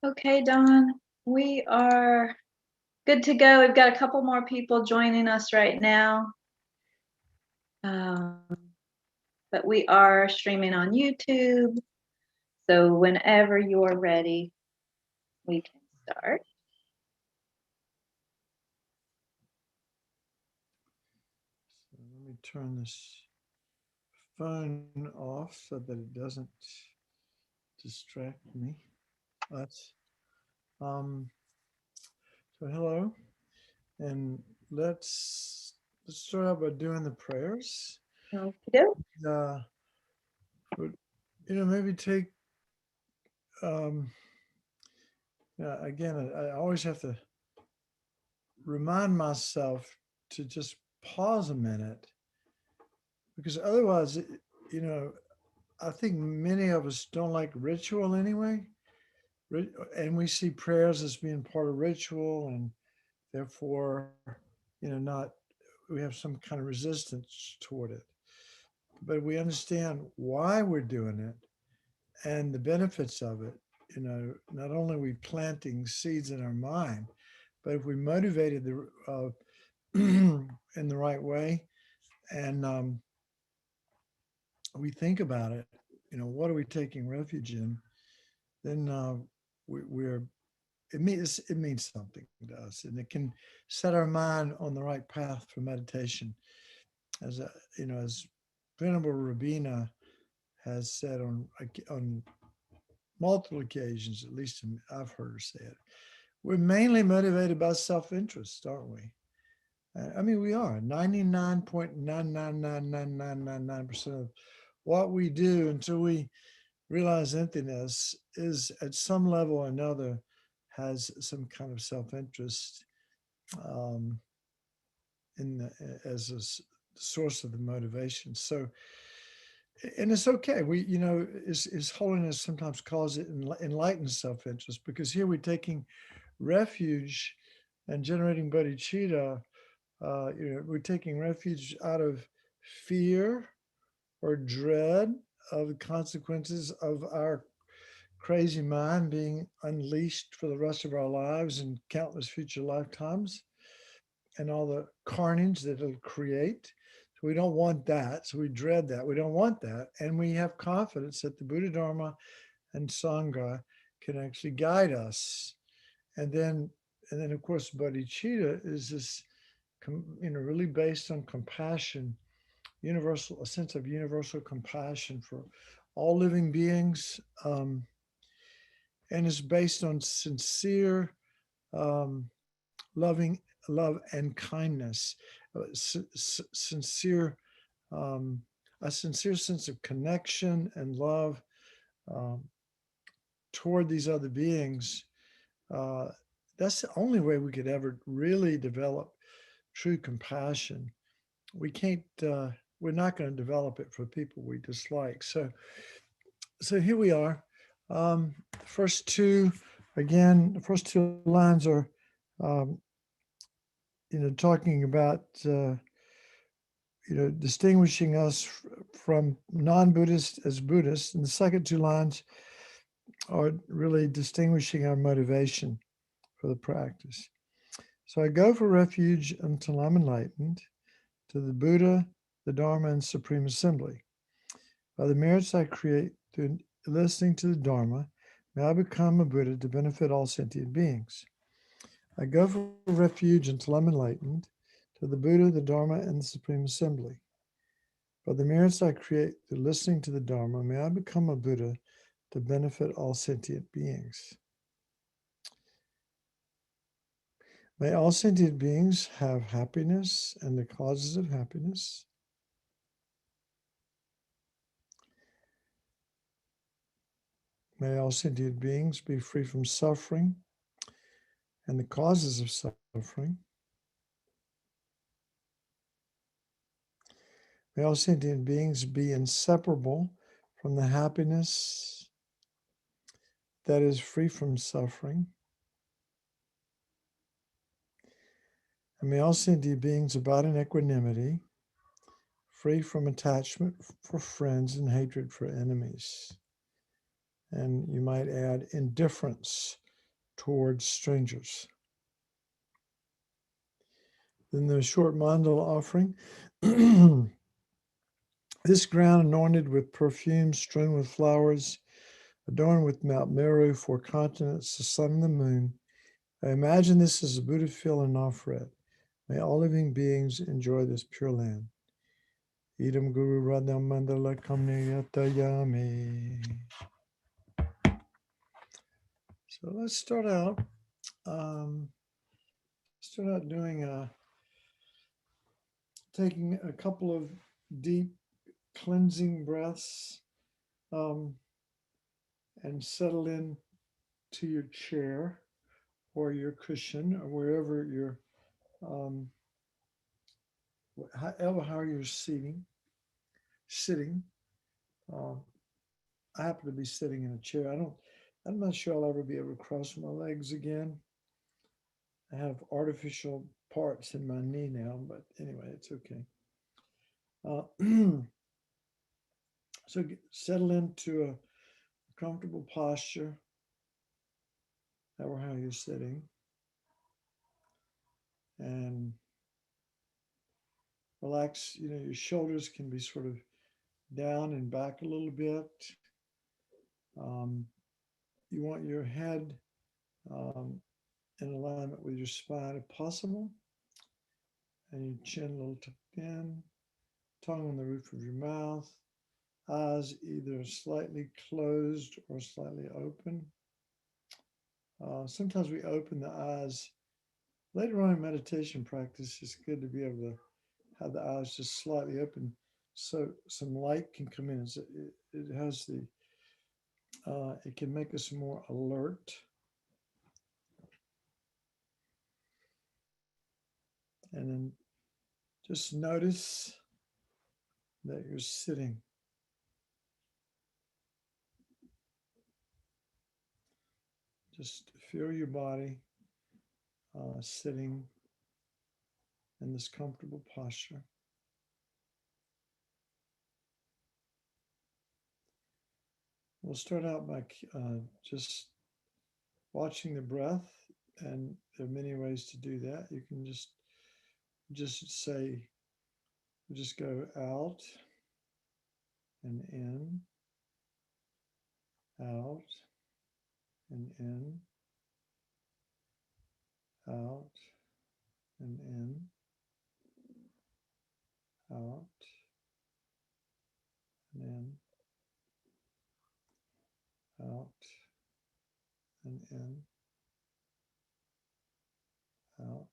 Okay, Dawn, we are good to go. We've got a couple more people joining us right now. Um, but we are streaming on YouTube. So whenever you're ready, we can start. So let me turn this phone off so that it doesn't distract me. Let's so hello, and let's start out by doing the prayers. Okay. Uh, but, maybe take um, again. I always have to remind myself to just pause a minute because otherwise, you know, I think many of us don't like ritual anyway. And we see prayers as being part of ritual, and therefore, not we have some kind of resistance toward it. But we understand why we're doing it and the benefits of it. Not only are we planting seeds in our mind, but if we motivated in the right way and we think about it, what are we taking refuge in? Then we're it means something to us, and it can set our mind on the right path for meditation. As Venerable Rabina has said on multiple occasions, at least I've heard her say it, we're mainly motivated by self-interest, aren't we? I mean, we are 99.9999999% of what we do until we realize emptiness is at some level or another has some kind of self-interest um, as a source of the motivation. So, and it's okay. His Holiness sometimes calls it enlightened self-interest because here we're taking refuge and generating bodhicitta. We're taking refuge out of fear or dread of the consequences of our crazy mind being unleashed for the rest of our lives and countless future lifetimes and all the carnage that it'll create. So we don't want that. So we dread that. We don't want that. And we have confidence that the Buddha Dharma and Sangha can actually guide us. And then, of course, bodhicitta is this, really based on compassion, a sense of universal compassion for all living beings, and is based on sincere, um, loving love and kindness, sincere, um, a sincere sense of connection and love um, toward these other beings. Uh, that's the only way we could ever really develop true compassion. We can't. We're not going to develop it for people we dislike. So here we are. First two, again, the first two lines are, um, talking about, distinguishing us from non-Buddhists as Buddhists. And the second two lines are really distinguishing our motivation for the practice. So I go for refuge until I'm enlightened to the Buddha, the Dharma, and Supreme Assembly. By the merits I create through listening to the Dharma, may I become a Buddha to benefit all sentient beings. I go for refuge until I'm enlightened to the Buddha, the Dharma, and the Supreme Assembly. By the merits I create through listening to the Dharma, may I become a Buddha to benefit all sentient beings. May all sentient beings have happiness and the causes of happiness. May all sentient beings be free from suffering and the causes of suffering. May all sentient beings be inseparable from the happiness that is free from suffering. And may all sentient beings abide in equanimity, free from attachment for friends and hatred for enemies. And you might add indifference towards strangers. Then the short mandala offering. This ground anointed with perfume, strewn with flowers, adorned with Mount Meru, 4 continents, the sun and the moon. I imagine this as a Buddha field in Nafret. May all living beings enjoy this pure land. Idam Guru Radha Mandala Kamniyatayami. So let's start out. Doing taking a couple of deep cleansing breaths, and settle in to your chair or your cushion or wherever you're, how you're sitting. I happen to be sitting in a chair. I'm not sure I'll ever be able to cross my legs again. I have artificial parts in my knee now, but anyway, it's okay. So settle into a comfortable posture, or how you're sitting, and relax. Your shoulders can be sort of down and back a little bit. You want your head in alignment with your spine if possible, and your chin a little tucked in, tongue on the roof of your mouth, eyes either slightly closed or slightly open. Sometimes we open the eyes. Later on in meditation practice, it's good to be able to have the eyes just slightly open so some light can come in. It has it can make us more alert. And then just notice that you're sitting. Just feel your body sitting in this comfortable posture. We'll start out by just watching the breath, and there are many ways to do that. You can just say, just go out and in, out and in, out and in, out and in, out and in, out.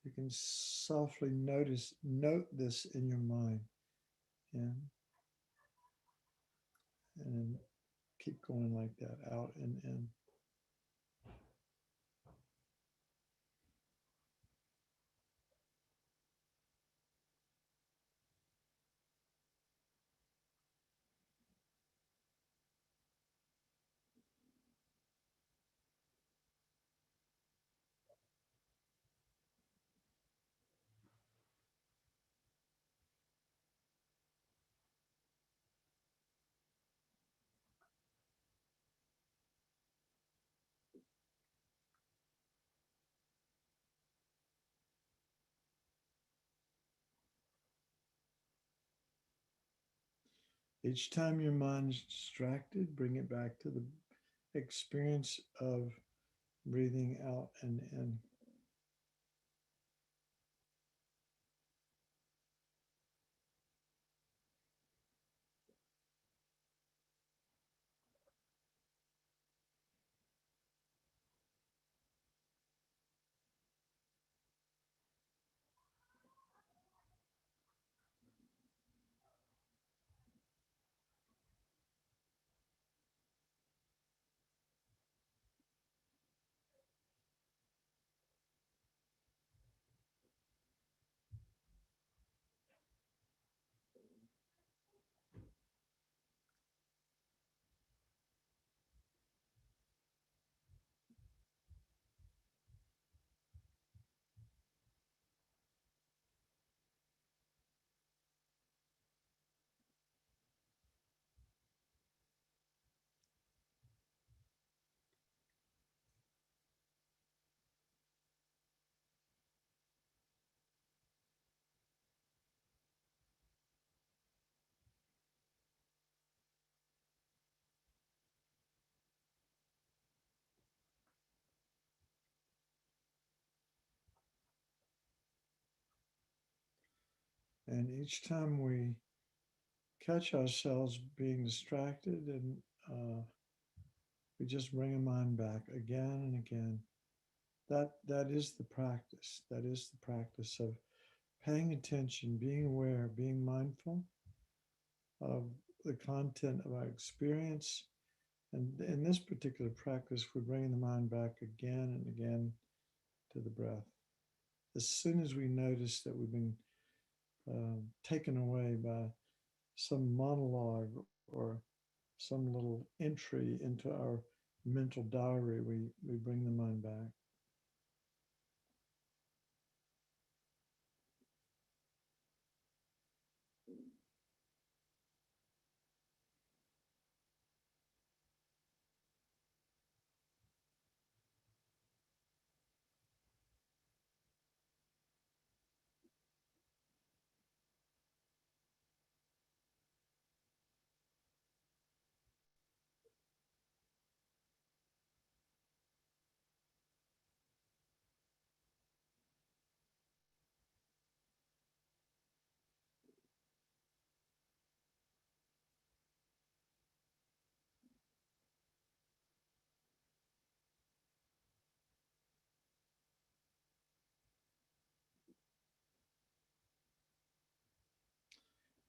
You can softly note this in your mind. In, and then keep going like that, out and in. Each time your mind is distracted, bring it back to the experience of breathing out and in. And each time we catch ourselves being distracted, and we just bring a mind back again and again. That is the practice. That is the practice of paying attention, being aware, being mindful of the content of our experience. And in this particular practice, we're bringing the mind back again and again to the breath. As soon as we notice that we've been taken away by some monologue or some little entry into our mental diary, we bring the mind back.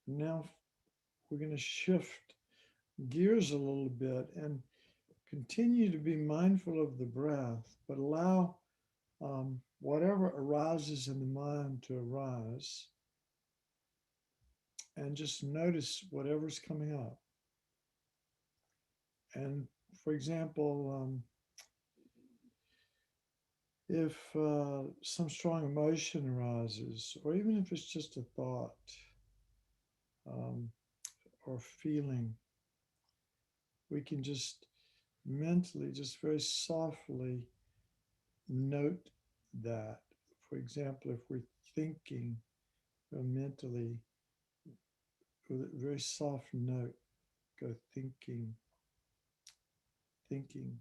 Now we're going to shift gears a little bit and continue to be mindful of the breath, but allow whatever arises in the mind to arise, and just notice whatever's coming up. And for example, if some strong emotion arises, or even if it's just a thought um, or feeling, we can just mentally, just very softly note that. For example, if we're thinking mentally, with a very soft note, go thinking, thinking,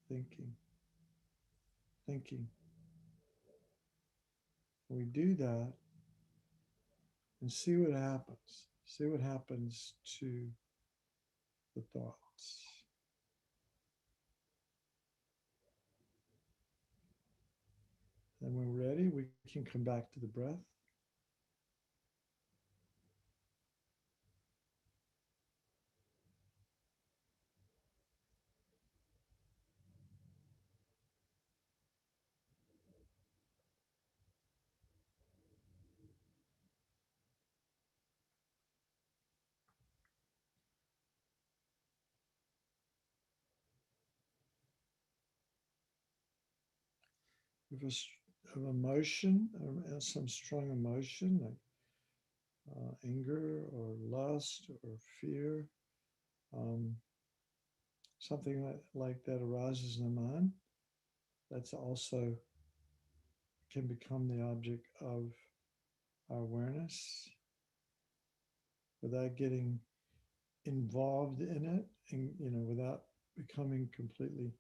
thinking, thinking. We do that and see what happens. See what happens to the thoughts. And when we're ready, we can come back to the breath. If of emotion, some strong emotion like anger or lust or fear, um, something like that arises in the mind, that's also can become the object of our awareness without getting involved in it, and without becoming completely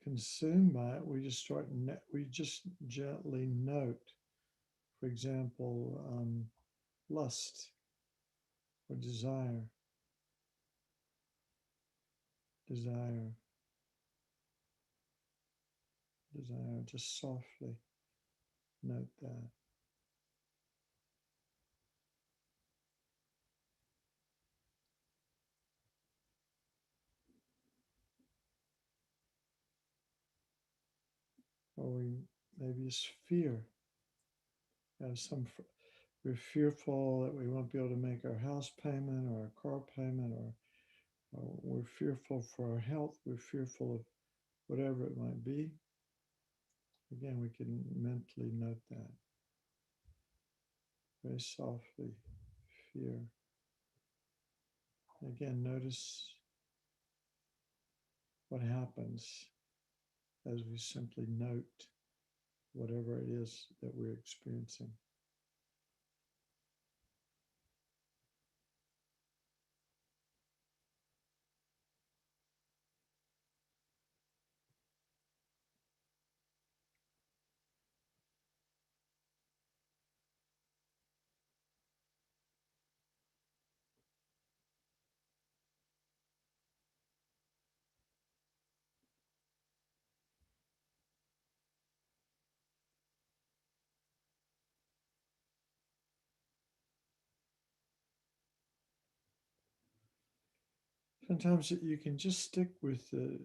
consumed by it. We just gently note, for example, lust or desire, desire, desire. Just softly note that. Or maybe it's fear. We're fearful that we won't be able to make our house payment or our car payment, or we're fearful for our health. We're fearful of whatever it might be. Again, we can mentally note that very softly. Fear. Again, notice what happens as we simply note whatever it is that we're experiencing. sometimes you can just stick with the,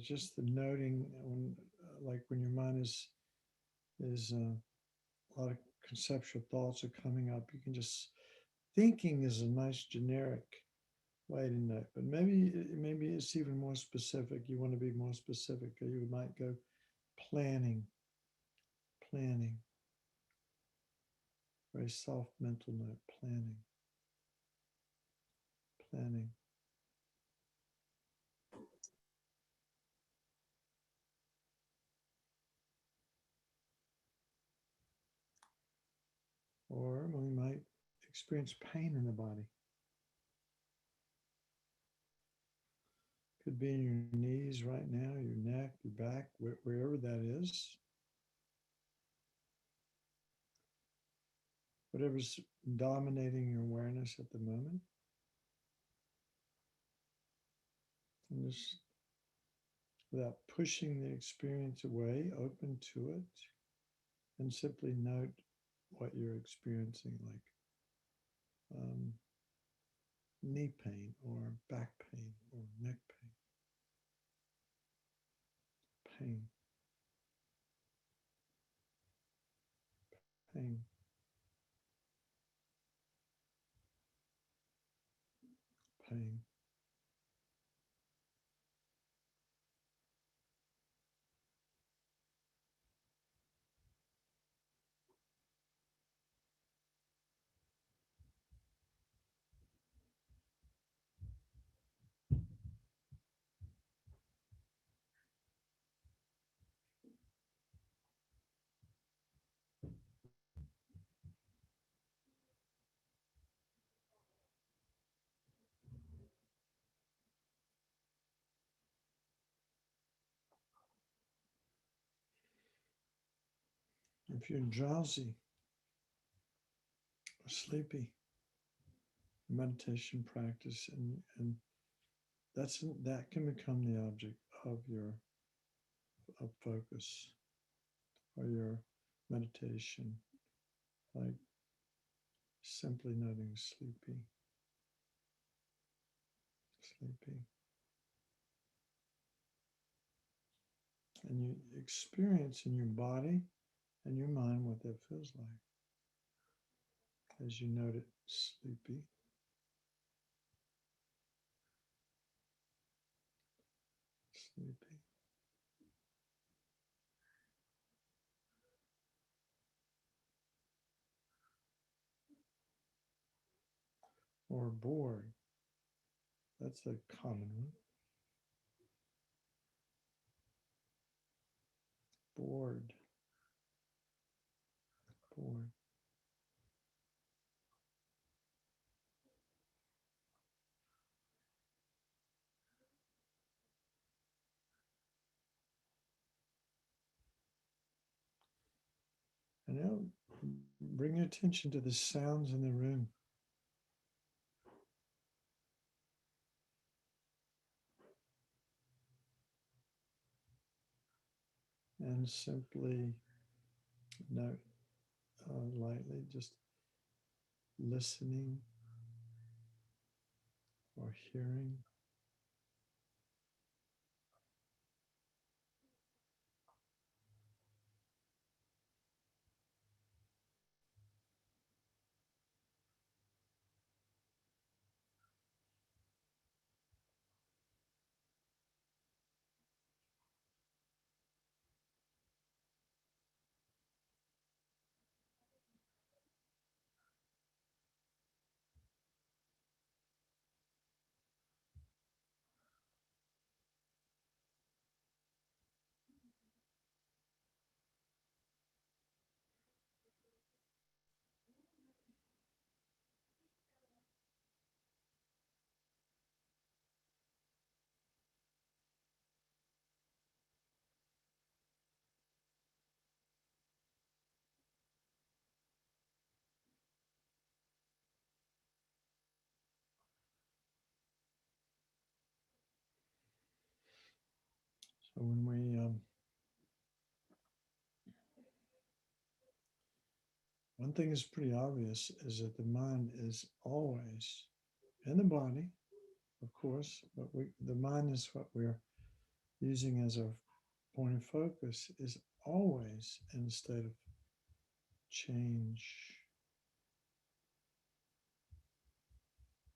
just the noting when, like when your mind is a lot of conceptual thoughts are coming up. You can just thinking is a nice generic way to note, but maybe it's even more specific. You want to be more specific, or you might go planning, planning. Very soft mental note, planning, planning. Or we might experience pain in the body. Could be in your knees right now, your neck, your back, wherever that is. Whatever's dominating your awareness at the moment. And just without pushing the experience away, open to it, and simply note what you're experiencing, like knee pain or back pain or neck pain, pain, pain. If you're drowsy or sleepy, meditation practice, and that can become the object of your of focus or your meditation, like simply noting sleepy, sleepy. And you experience in your body and your mind what that feels like as you note it, sleepy, sleepy. Or bored. That's a common one. Bored, bored. And now bring your attention to the sounds in the room. And simply note lightly, just listening or hearing. So when one thing is pretty obvious is that the mind is always in the body, of course, but the mind is what we're using as our point of focus, is always in a state of change,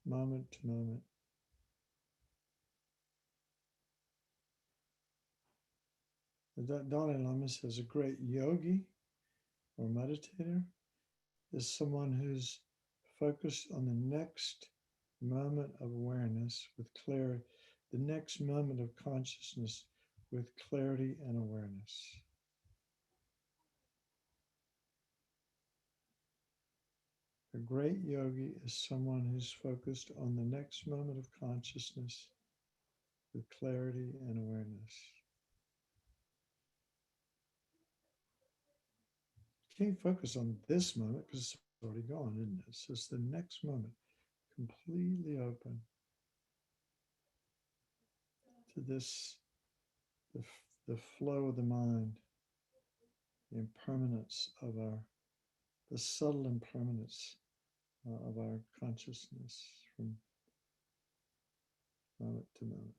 moment to moment. The Dalai Lama says a great yogi or meditator is someone who's focused on the next moment of awareness with clarity, the next moment of consciousness with clarity and awareness. A great yogi is someone who's focused on the next moment of consciousness with clarity and awareness. You can't focus on this moment because it's already gone, isn't it? So it's the next moment, completely open to this, the flow of the mind, the impermanence of the subtle impermanence of our consciousness from moment to moment.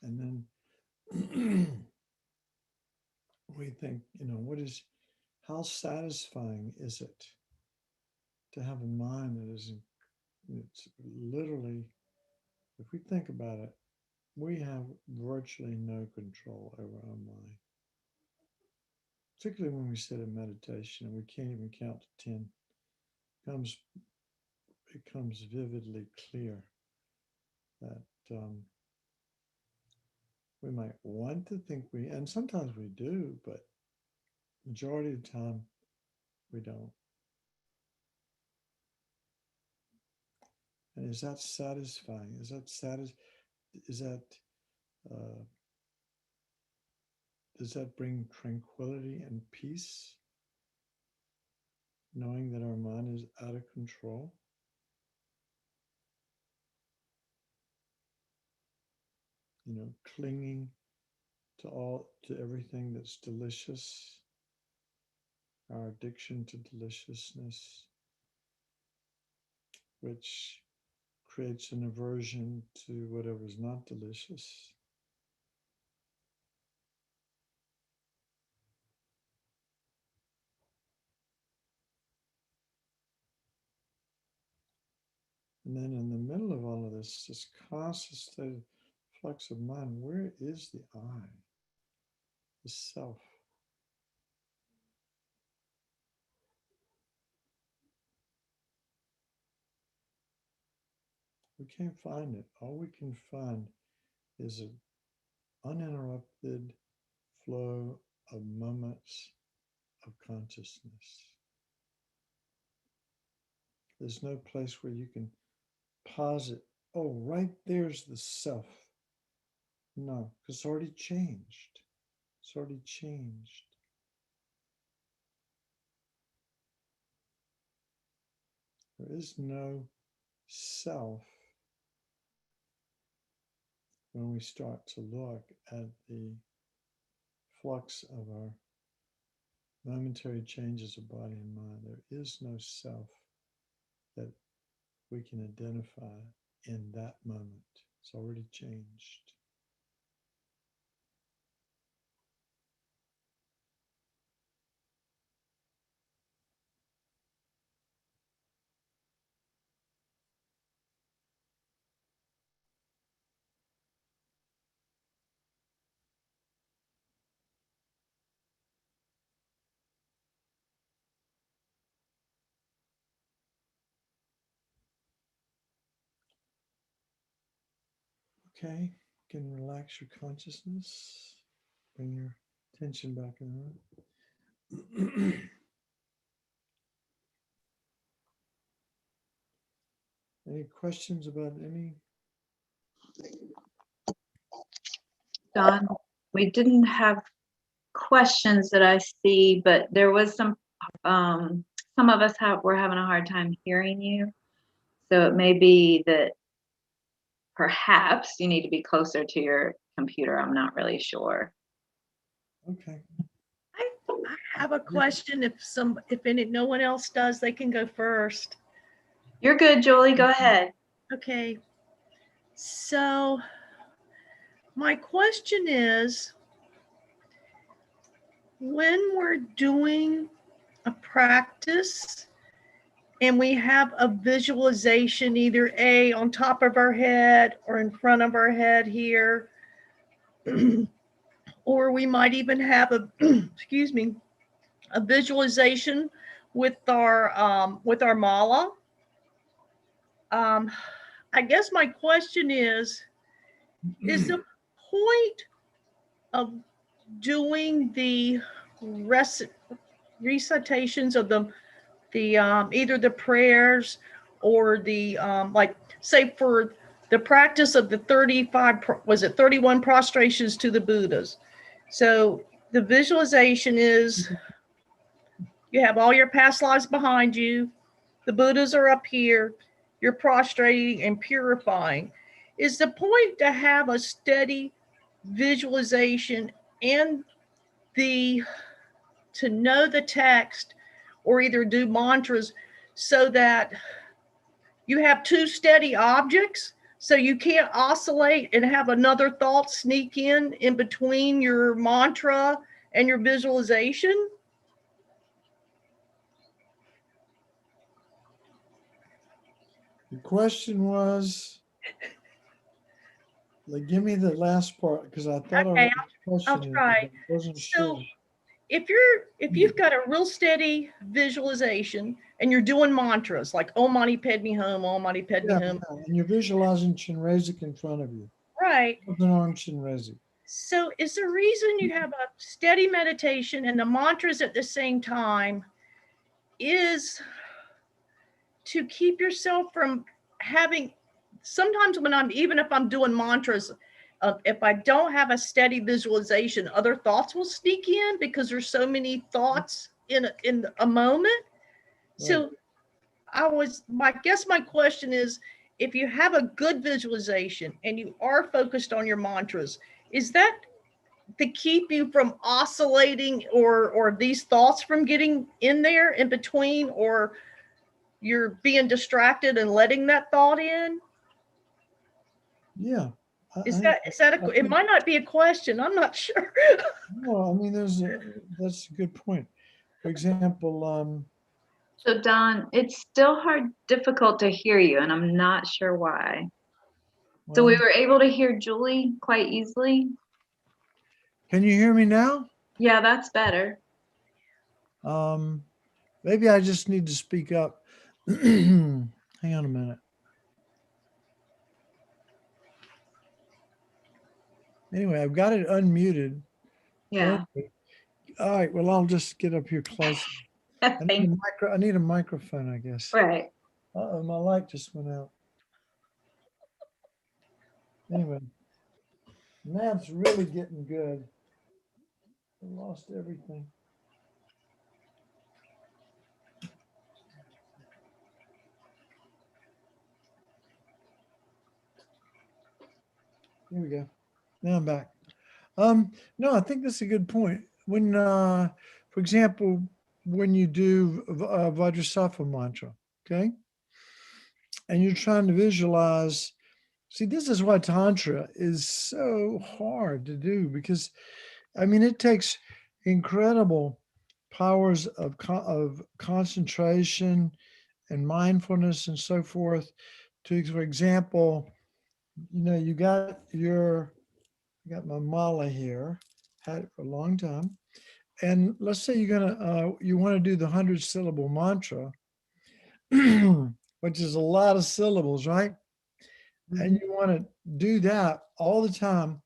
And then we think, how satisfying is it to have a mind that it's literally, if we think about it, we have virtually no control over our mind. Particularly when we sit in meditation and we can't even count to 10, it becomes vividly clear that we might want to think and sometimes we do, but majority of the time we don't. And is that satisfying? Does that bring tranquility and peace, knowing that our mind is out of control? Clinging to everything that's delicious, our addiction to deliciousness, which creates an aversion to whatever's not delicious. And then in the middle of all of this constant state of flux of mind, where is the I, the self? We can't find it. All we can find is an uninterrupted flow of moments of consciousness. There's no place where you can pause it. Oh, right there's the self. No, because it's already changed. It's already changed. There is no self when we start to look at the flux of our momentary changes of body and mind. There is no self that we can identify in that moment. It's already changed. Okay, you can relax your consciousness, bring your attention back in the room. Any questions about any? Don, we didn't have questions that I see, but there was some of us were having a hard time hearing you. So it may be that perhaps you need to be closer to your computer. I'm not really sure. Okay. I have a question. If no one else does, they can go first. You're good, Julie. Go ahead. Okay. So my question is, when we're doing a practice and we have a visualization, either A, on top of our head or in front of our head here, or we might even have a, excuse me, a visualization with our mala. I guess my question is the point of doing the recitations of the either the prayers or the like, say for the practice of the 31 prostrations to the Buddhas. So the visualization is you have all your past lives behind you, the Buddhas are up here, you're prostrating and purifying. Is the point to have a steady visualization and to know the text, or either do mantras so that you have two steady objects, so you can't oscillate and have another thought sneak in between your mantra and your visualization? The question was, like, give me the last part, because I thought Okay, I'll question try. I wasn't So sure. if you've got a real steady visualization and you're doing mantras like Om Mani Padme Hum, Om Mani Padme Hum, And you're visualizing Chinrezig in front of you. right? Open arm Chinrezig. So is the reason you have a steady meditation and the mantras at the same time is to keep yourself from having, sometimes when even if I'm doing mantras, if I don't have a steady visualization, other thoughts will sneak in because there's so many thoughts in a moment. So I guess my question is, if you have a good visualization and you are focused on your mantras, is that to keep you from oscillating or these thoughts from getting in there in between, or you're being distracted and letting that thought in? Yeah. It might not be a question, I'm not sure. Well, I mean, that's a good point. For example, So Don, it's still difficult to hear you, and I'm not sure why. So we were able to hear Julie quite easily. Can you hear me now? Yeah, that's better. Maybe I just need to speak up. Hang on a minute. Anyway, I've got it unmuted. Yeah. All right. Well, I'll just get up here close. I need a microphone, I guess. Right. Uh-oh, my light just went out. Anyway, now it's really getting good. I lost everything. Here we go. Now I'm back. No, I think that's a good point. When, for example, when you do Vajrasattva Mantra, okay, and you're trying to visualize, see, this is why Tantra is so hard to do, because, I mean, it takes incredible powers of concentration and mindfulness and so forth. For example, you got my mala here, had it for a long time. And let's say you want to do the 100-syllable mantra, which is a lot of syllables, right? Mm-hmm. And you want to do that all the time.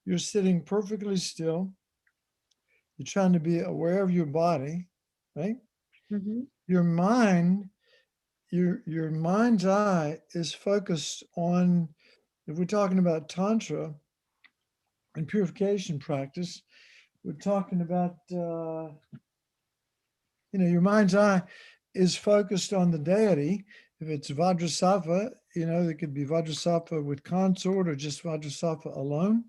You're sitting perfectly still. You're trying to be aware of your body, right? Mm-hmm. Your mind, your mind's eye is focused on, if we're talking about Tantra, in purification practice, we're talking about, your mind's eye is focused on the deity. If it's Vadrasapa, it could be Vajrasattva with consort or just Vajrasattva alone.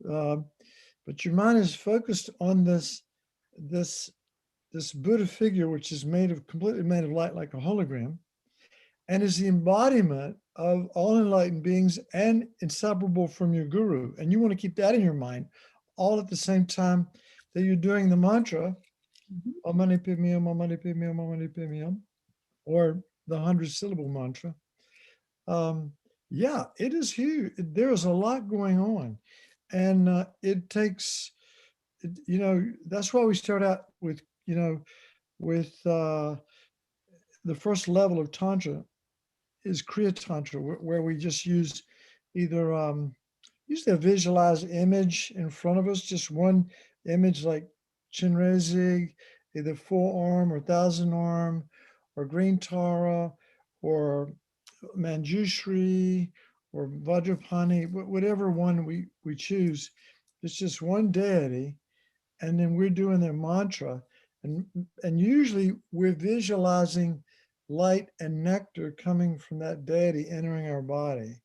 But your mind is focused on this Buddha figure, which is completely made of light, like a hologram, and is the embodiment of all enlightened beings and inseparable from your guru. And you want to keep that in your mind all at the same time that you're doing the mantra, Om Mani Padme Hum, Om Mani Padme Hum, Om Mani Padme Hum, or the 100-syllable mantra. Yeah, it is huge. There is a lot going on. And it takes, that's why we start out with, with the first level of Tantra is Kriya Tantra, where we just use either usually a visualized image in front of us, just one image like Chenrezig, either four-arm or thousand-arm, or Green Tara, or Manjushri, or Vajrapani, whatever one we choose. It's just one deity, and then we're doing their mantra, and usually we're visualizing light and nectar coming from that deity entering our body.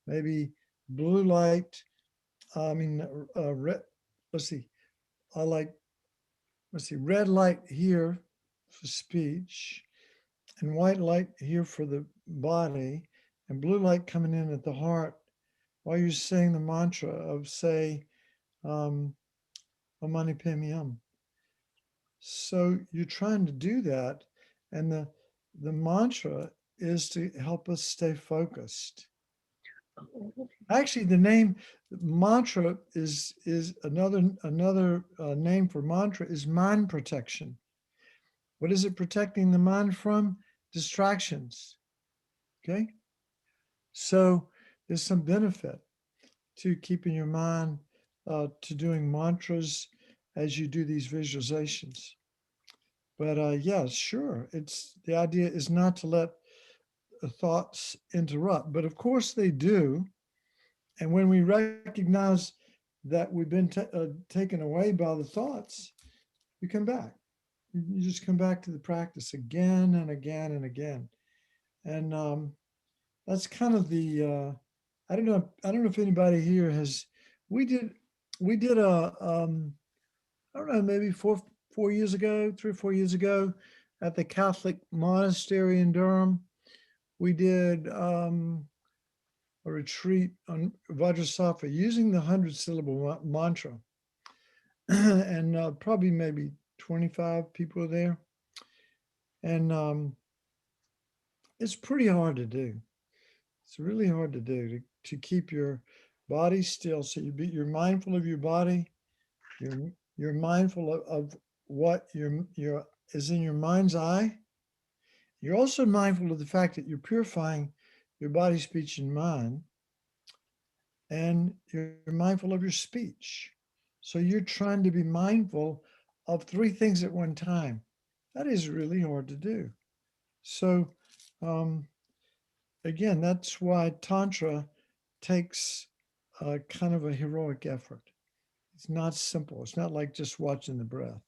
Maybe blue light, red, let's see, red light here for speech, and white light here for the body, and blue light coming in at the heart while you're saying the mantra of, say, Om Mani Padme Hum. So you're trying to do that, and the mantra is to help us stay focused. Actually, the name mantra is another name for mantra is mind protection. What is it protecting the mind from? Distractions. Okay. So there's some benefit to keeping your mind to doing mantras as you do these visualizations. But yeah, sure. The idea is not to let thoughts interrupt, but of course they do. And when we recognize that we've been taken away by the thoughts, you come back. You just come back to the practice again and again and again. And that's kind of the, I don't know if anybody here we did a, I don't know, maybe 3 or 4 years ago at the Catholic monastery in Durham, we did a retreat on Vadrasapa using the 100-syllable mantra. And probably maybe 25 people there. And it's pretty hard to do. It's really hard to do, to keep your body still. So you're mindful of your body. You're mindful of what is in your mind's eye. You're also mindful of the fact that you're purifying your body, speech, and mind. And you're mindful of your speech. So you're trying to be mindful of 3 things at one time. That is really hard to do. So again, that's why Tantra takes kind of a heroic effort. It's not simple. It's not like just watching the breath.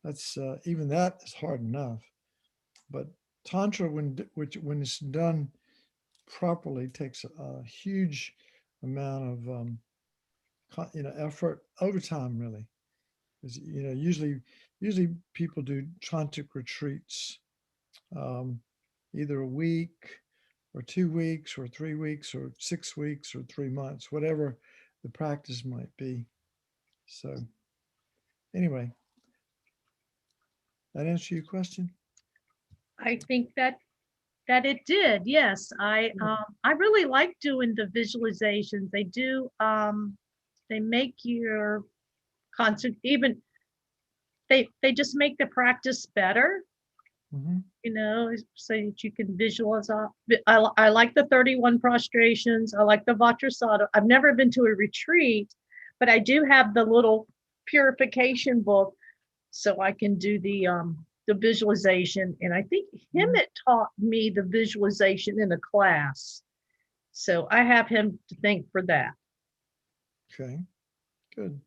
That's even that is hard enough. But Tantra, when it's done properly, takes a huge amount of effort over time, really. Because usually people do tantric retreats, either a week or 2 weeks or 3 weeks or 6 weeks or 3 months, whatever the practice might be. So anyway, that answer your question? I think that it did. Yes, I really like doing the visualizations. They do. They make your concert even. They just make the practice better. Mm-hmm. So that you can visualize. I like the 31 prostrations. I like the Vadrasapa. I've never been to a retreat, but I do have the little purification book, so I can do the visualization. And I think Himit taught me the visualization in a class, so I have him to thank for that. Okay. Good.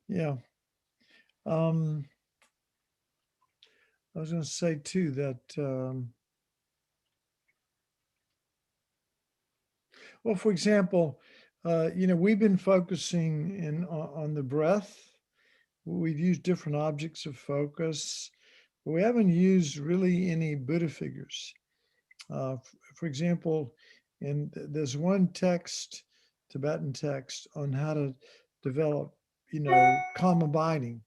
Yeah. I was going to say too that, well, for example, we've been focusing on the breath. We've used different objects of focus, but we haven't used really any Buddha figures. For example, there's one text, Tibetan text, on how to develop, calm abiding,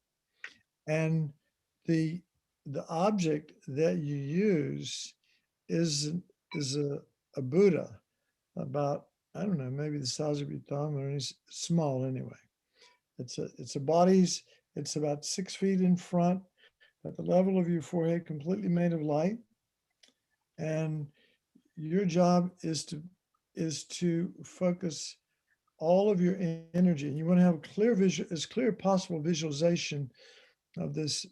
and the object that you use is a Buddha about, I don't know, maybe the size of your thumb, or it's small anyway. It's a body's, it's about 6 feet in front at the level of your forehead, completely made of light. And your job is to focus all of your energy. And you want to have a clear as clear possible visualization of this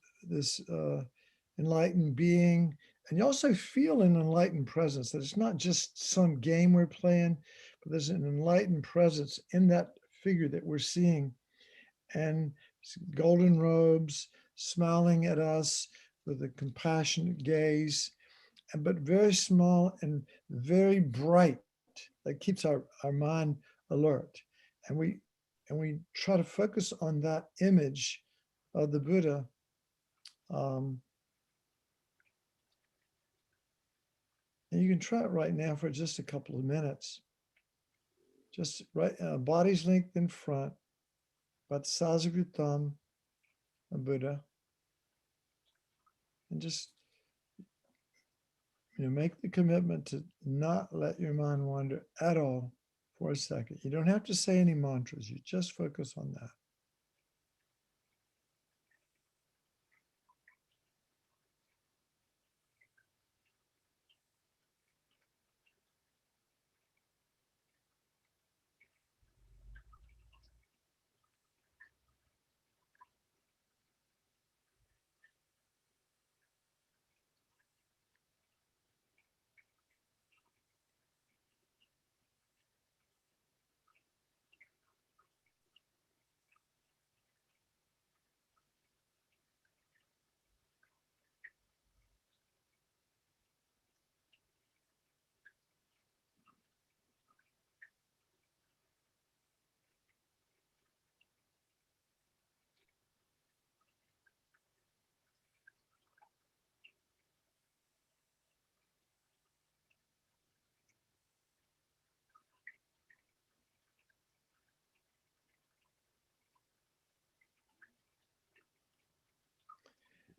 enlightened being. And you also feel an enlightened presence, that it's not just some game we're playing, but there's an enlightened presence in that figure that we're seeing. And golden robes, smiling at us with a compassionate gaze, but very small and very bright. That keeps our mind alert. And we try to focus on that image of the Buddha. And you can try it right now for just a couple of minutes. Just right, body's length in front, about the size of your thumb, a Buddha. And just, make the commitment to not let your mind wander at all for a second. You don't have to say any mantras. You just focus on that.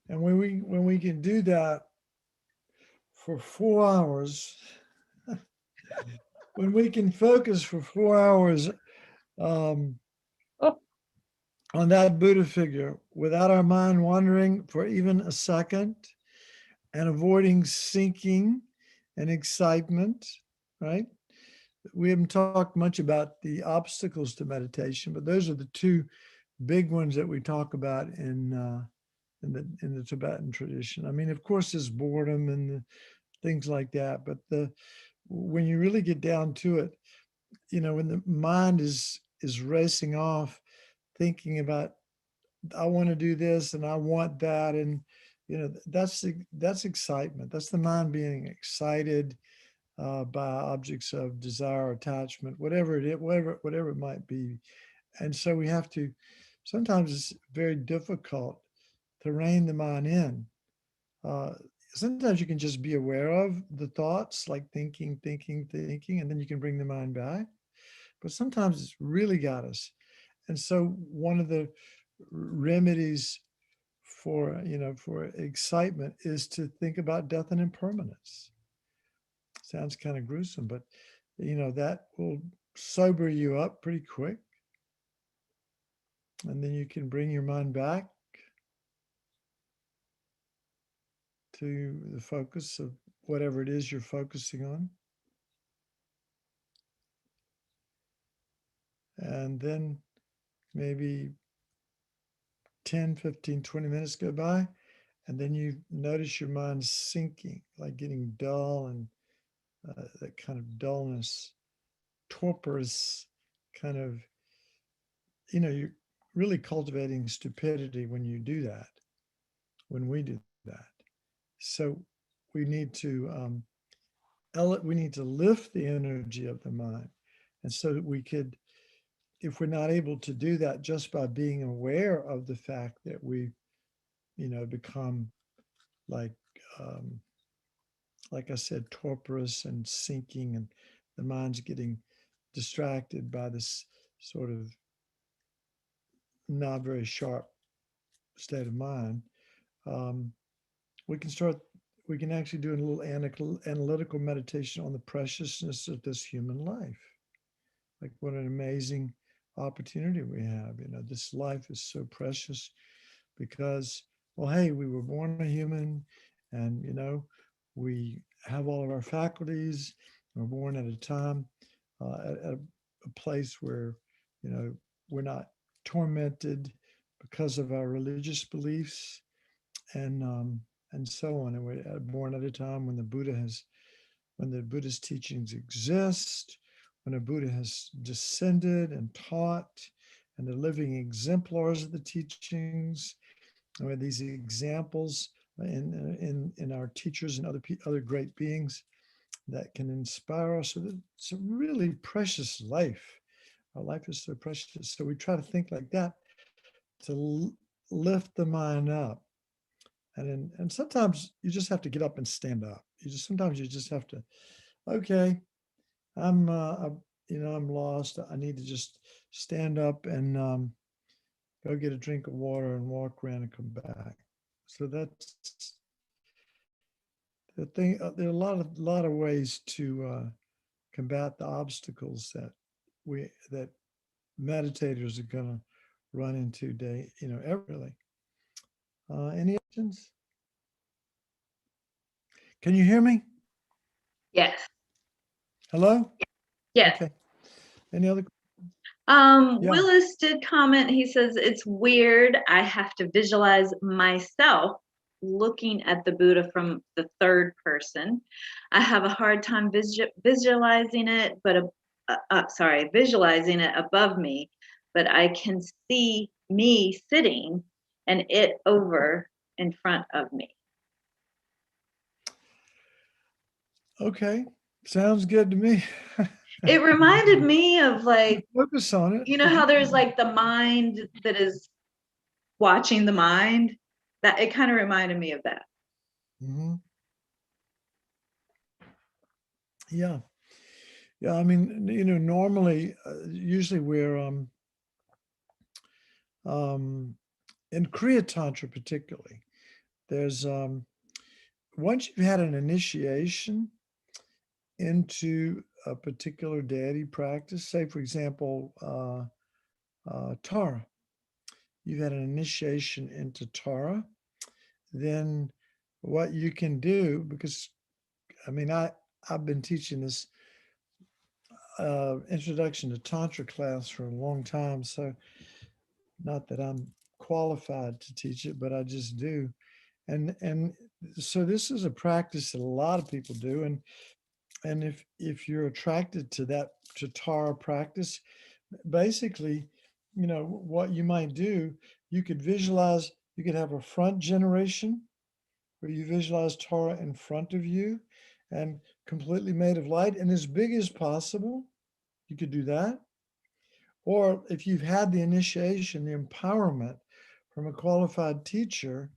And when we can do that for 4 hours, when we can focus for 4 hours on that Buddha figure without our mind wandering for even a second, and avoiding sinking and excitement, right? We haven't talked much about the obstacles to meditation, but those are the two big ones that we talk about in the Tibetan tradition. I mean, of course, there's boredom and things like that, but when you really get down to it, when the mind is racing off, thinking about, I want to do this and I want that, and that's excitement. That's the mind being excited by objects of desire, attachment, whatever it is, whatever it might be. And so we have to. Sometimes it's very difficult to rein the mind in. Sometimes you can just be aware of the thoughts, like thinking, and then you can bring the mind back. But sometimes it's really got us. And so one of the remedies for excitement is to think about death and impermanence. Sounds kind of gruesome, but that will sober you up pretty quick. And then you can bring your mind back to the focus of whatever it is you're focusing on. And then maybe 10, 15, 20 minutes go by, and then you notice your mind sinking, like getting dull, and that kind of dullness, torporous kind of you're really cultivating stupidity when you do that, when we do that. So we need to lift the energy of the mind. And so that we could, if we're not able to do that just by being aware of the fact that we, become like, like I said, torporous and sinking, and the mind's getting distracted by this sort of not very sharp state of mind. Um, we can actually do a little analytical meditation on the preciousness of this human life. Like, what an amazing opportunity we have. This life is so precious because, well, hey, we were born a human, and, we have all of our faculties. We're born at a time, at a place where, we're not tormented because of our religious beliefs, and so on. And we're born at a time when the Buddhist teachings exist, when a Buddha has descended and taught, and the living exemplars of the teachings, and we have these examples in our teachers and other great beings that can inspire us. So it's a really precious life. Our life is so precious. So we try to think like that to lift the mind up. And sometimes you just have to get up and stand up. Sometimes you just have to, okay, I'm lost. I need to just stand up and go get a drink of water and walk around and come back. So that's the thing. There are a lot of ways to combat the obstacles that meditators are going to run into everly. Any questions? Can you hear me? Yes. Hello? Yes. Okay. Any other? Yeah. Yeah. Willis did comment. He says, it's weird. I have to visualize myself looking at the Buddha from the third person. I have a hard time visualizing it, visualizing it above me, but I can see me sitting and it over in front of me. Okay. Sounds good to me. It reminded me of, like, focus on it. you know how there's like the mind that is watching the mind? That it kind of reminded me of that. Mm-hmm. Yeah. Yeah. I mean, normally, usually we're in Kriya Tantra particularly, there's once you've had an initiation into a particular deity practice, say for example, Tara, you've had an initiation into Tara, then what you can do, because I mean, I've been teaching this introduction to Tantra class for a long time, so not that I'm qualified to teach it, but I just do. And so this is a practice that a lot of people do. And if you're attracted to Tara practice, basically, what you might do, you could have a front generation where you visualize Tara in front of you and completely made of light and as big as possible. You could do that. Or if you've had the initiation, the empowerment from a qualified teacher,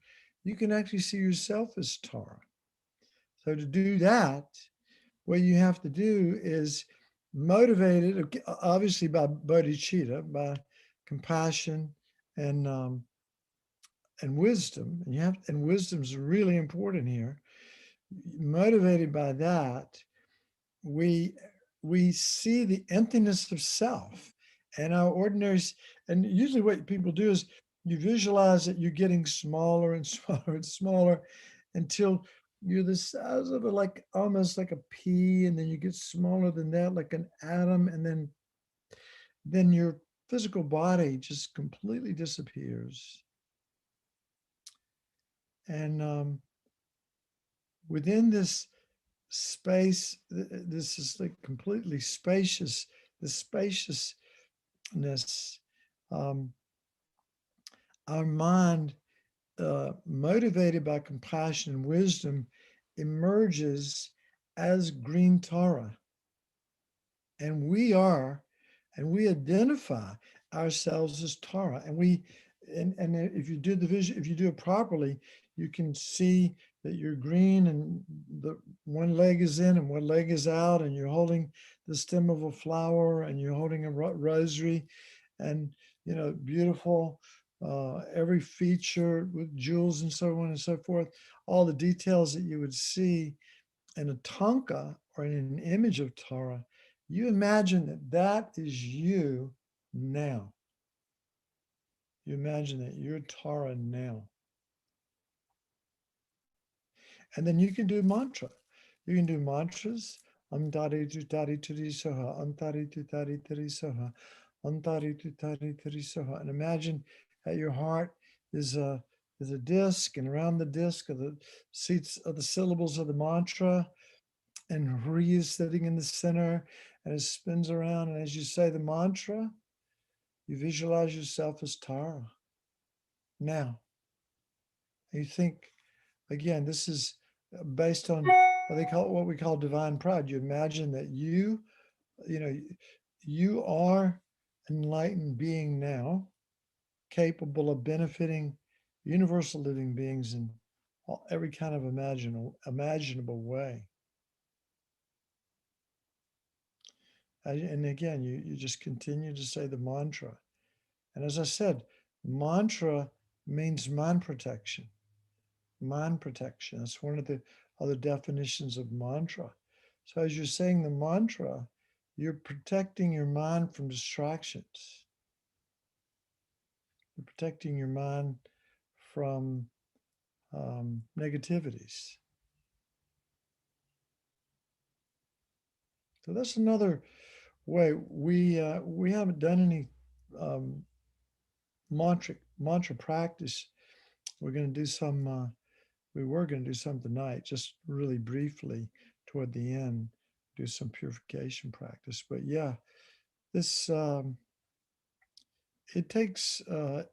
you can actually see yourself as Tara. So to do that, what you have to do is motivate it, obviously by bodhicitta, by compassion and wisdom. And wisdom is really important here. Motivated by that, we see the emptiness of self and our ordinary. And usually, what people do is you visualize that you're getting smaller and smaller and smaller until you're the size of like almost like a pea, and then you get smaller than that, like an atom, and then your physical body just completely disappears. And within this space, this is like completely spacious, the spaciousness our mind, motivated by compassion and wisdom, emerges as green Tara. And we identify ourselves as Tara. And if you do the vision, if you do it properly, you can see that you're green and the one leg is in and one leg is out, and you're holding the stem of a flower and you're holding a rosary, and beautiful, every feature with jewels and so on and so forth, all the details that you would see in a tanka or in an image of Tara. You imagine that is you now. You imagine that you're Tara now. And then you can do mantra. You can do mantras. Antari tutari turi soha, antari tutari turi soha, antari tutari turi soha. And imagine that your heart is a disc, and around the disc are the seats of the syllables of the mantra, and Hri is sitting in the center, and it spins around. And as you say the mantra, you visualize yourself as Tara now. And you think, again, this is based on what we call divine pride. You imagine that you are enlightened being now, capable of benefiting universal living beings in every kind of imaginable way. And again, you just continue to say the mantra. And as I said, mantra means mind protection. Mind protection. That's one of the other definitions of mantra. So as you're saying the mantra, you're protecting your mind from distractions. You're protecting your mind from negativities. So that's another way. We haven't done any mantra practice. We're going to do some. We were going to do some tonight, just really briefly toward the end, do some purification practice. But yeah, this it takes a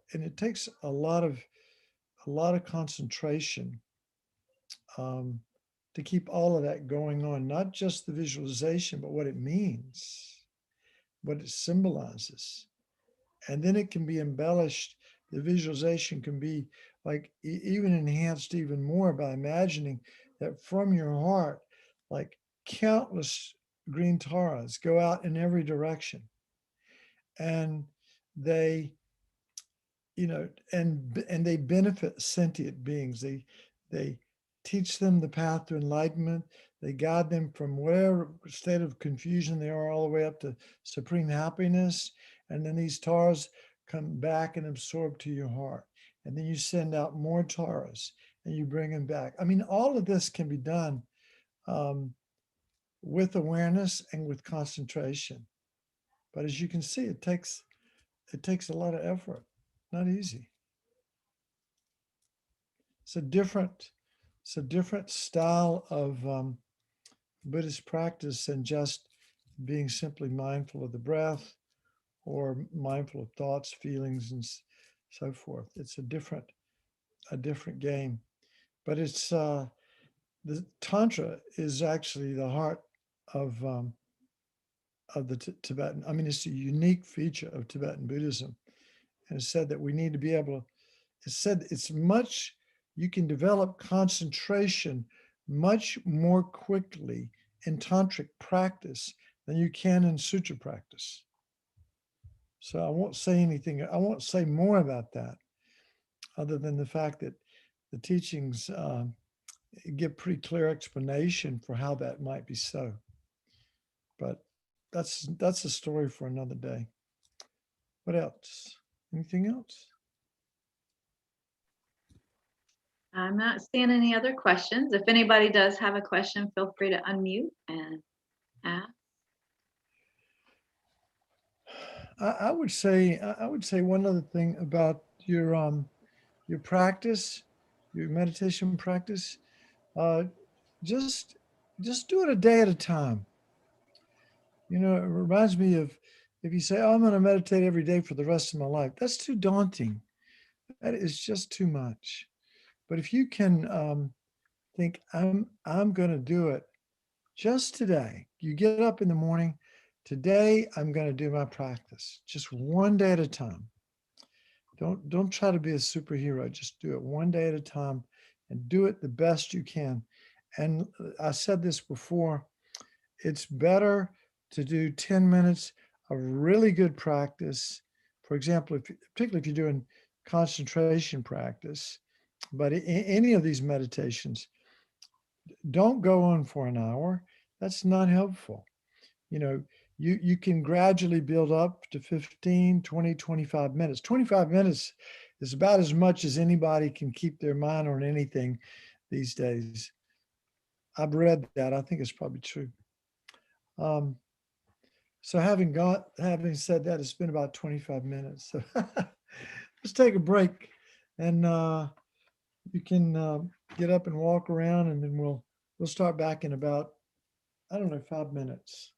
lot of concentration to keep all of that going on, not just the visualization, but what it means, what it symbolizes. And then it can be embellished. The visualization can be like even enhanced even more by imagining that from your heart, like countless green taras go out in every direction. And they, and they benefit sentient beings. They teach them the path to enlightenment. They guide them from whatever state of confusion they are all the way up to supreme happiness. And then these taras come back and absorb to your heart. And then you send out more taras and you bring them back. I mean, all of this can be done with awareness and with concentration. But as you can see, it takes a lot of effort. Not easy. It's a different style of Buddhist practice than just being simply mindful of the breath or mindful of thoughts, feelings, and so forth. It's a different game. But it's the Tantra is actually the heart of the Tibetan. I mean, it's a unique feature of Tibetan Buddhism. And it's said that we need to be able to, it's said you can develop concentration much more quickly in tantric practice than you can in sutra practice. So I won't say more about that, other than the fact that the teachings give pretty clear explanation for how that might be so. But that's a story for another day. What else? Anything else? I'm not seeing any other questions. If anybody does have a question, feel free to unmute and ask. I would say one other thing about your practice, your meditation practice. Just do it a day at a time. It reminds me of if you say, oh, I'm going to meditate every day for the rest of my life, that's too daunting. That is just too much. But if you can think, I'm going to do it just today. You get up in the morning. Today, I'm going to do my practice just one day at a time. Don't try to be a superhero. Just do it one day at a time and do it the best you can. And I said this before, it's better to do 10 minutes of really good practice. For example, particularly if you're doing concentration practice, but in any of these meditations, don't go on for an hour. That's not helpful. You know, you can gradually build up to 15, 20, 25 minutes. 25 minutes is about as much as anybody can keep their mind on anything these days. I've read that. I think it's probably true. So having said that, it's been about 25 minutes. So let's take a break, and you can get up and walk around, and then we'll start back in about, I don't know, 5 minutes.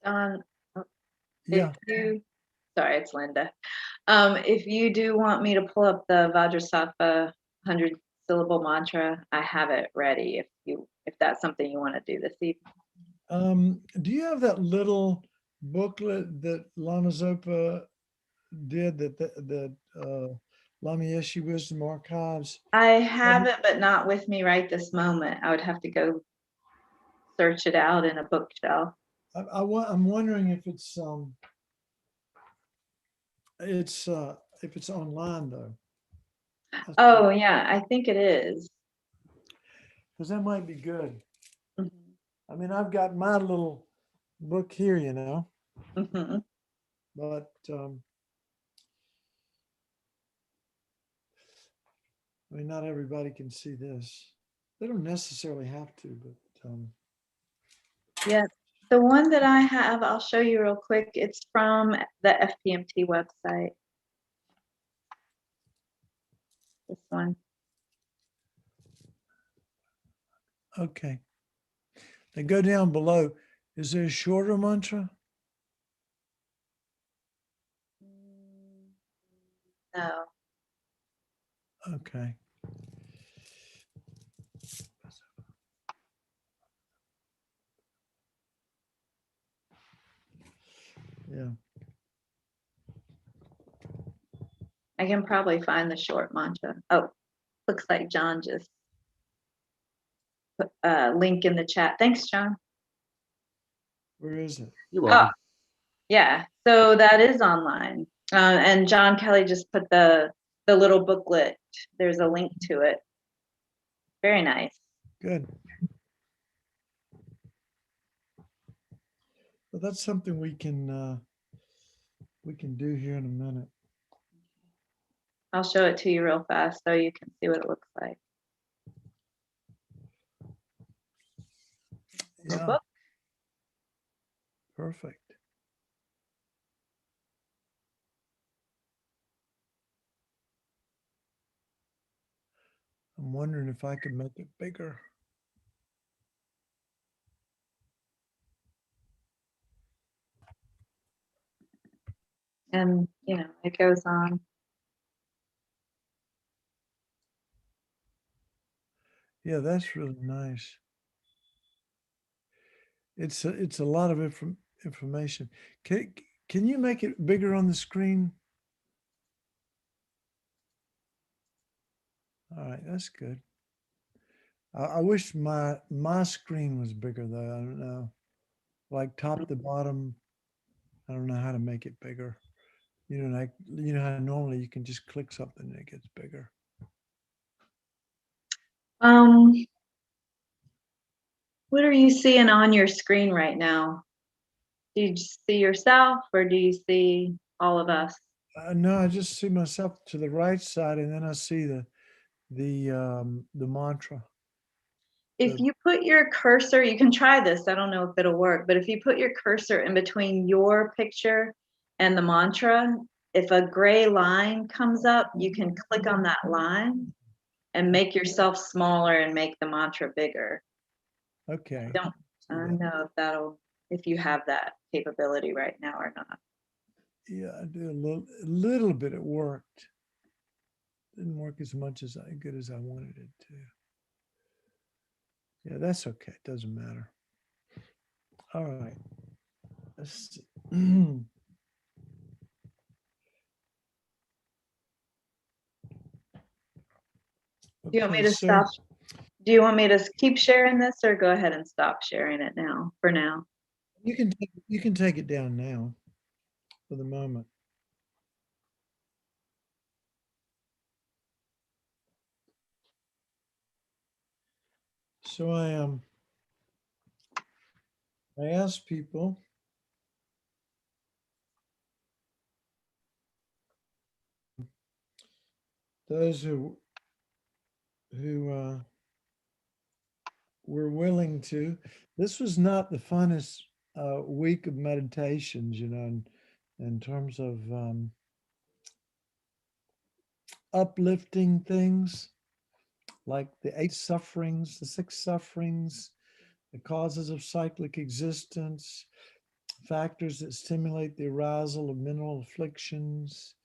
Don, Yeah. sorry, it's Linda. If you do want me to pull up the Vajrasattva 100-syllable mantra, I have it ready if that's something you want to do this evening. Do you have that little booklet that Lama Zopa did, that Lama Yeshe Wisdom Archives? I have it, but not with me right this moment. I would have to go search it out in a bookshelf. I'm wondering if it's online though. Oh yeah, I think it is. Because that might be good. Mhm. I mean, I've got my little book here, you know, Mhm. but I mean, not everybody can see this. They don't necessarily have to, but Yeah, the one that I have, I'll show you real quick. It's from the FPMT website. This one. okay. Then go down below. Is there a shorter mantra? No. Okay. Yeah. I can probably find the short mantra. Oh, looks like John just put a link in the chat. Thanks, John. Where is it? You're welcome. Yeah, so that is online. And John Kelly just put the little booklet. There's a link to it. Very nice. Good. Well, that's something we can do here in a minute. I'll show it to you real fast so you can see what it looks like. The Yeah. book. Perfect. I'm wondering if I could make it bigger. And, you know, it goes on. Yeah, that's really nice. It's a lot of information. Can you make it bigger on the screen? All right, that's good. I wish my screen was bigger though. I don't know, like top to bottom. I don't know how to make it bigger. You know, like how normally you can just click something and it gets bigger. What are you seeing on your screen right now? Do you just see yourself or do you see all of us? No, I just see myself to the right side, and then I see the mantra. If you put your cursor, you can try this. I don't know if it'll work, but if you put your cursor in between your picture and the mantra, if a gray line comes up, you can click on that line and make yourself smaller and make the mantra bigger. Okay. I don't know if you have that capability right now or not. Yeah, I do a little bit. It worked. Didn't work as much as good as I wanted it to. Yeah, that's okay. It doesn't matter. All right. Let's see. Do you want me to stop? Do you want me to keep sharing this or go ahead and stop sharing it now for now? You can take it down now for the moment. So I asked people those who were willing to. This was not the funnest week of meditations, you know, in terms of uplifting things like the 8 sufferings, the 6 sufferings, the causes of cyclic existence, factors that stimulate the arousal of mental afflictions,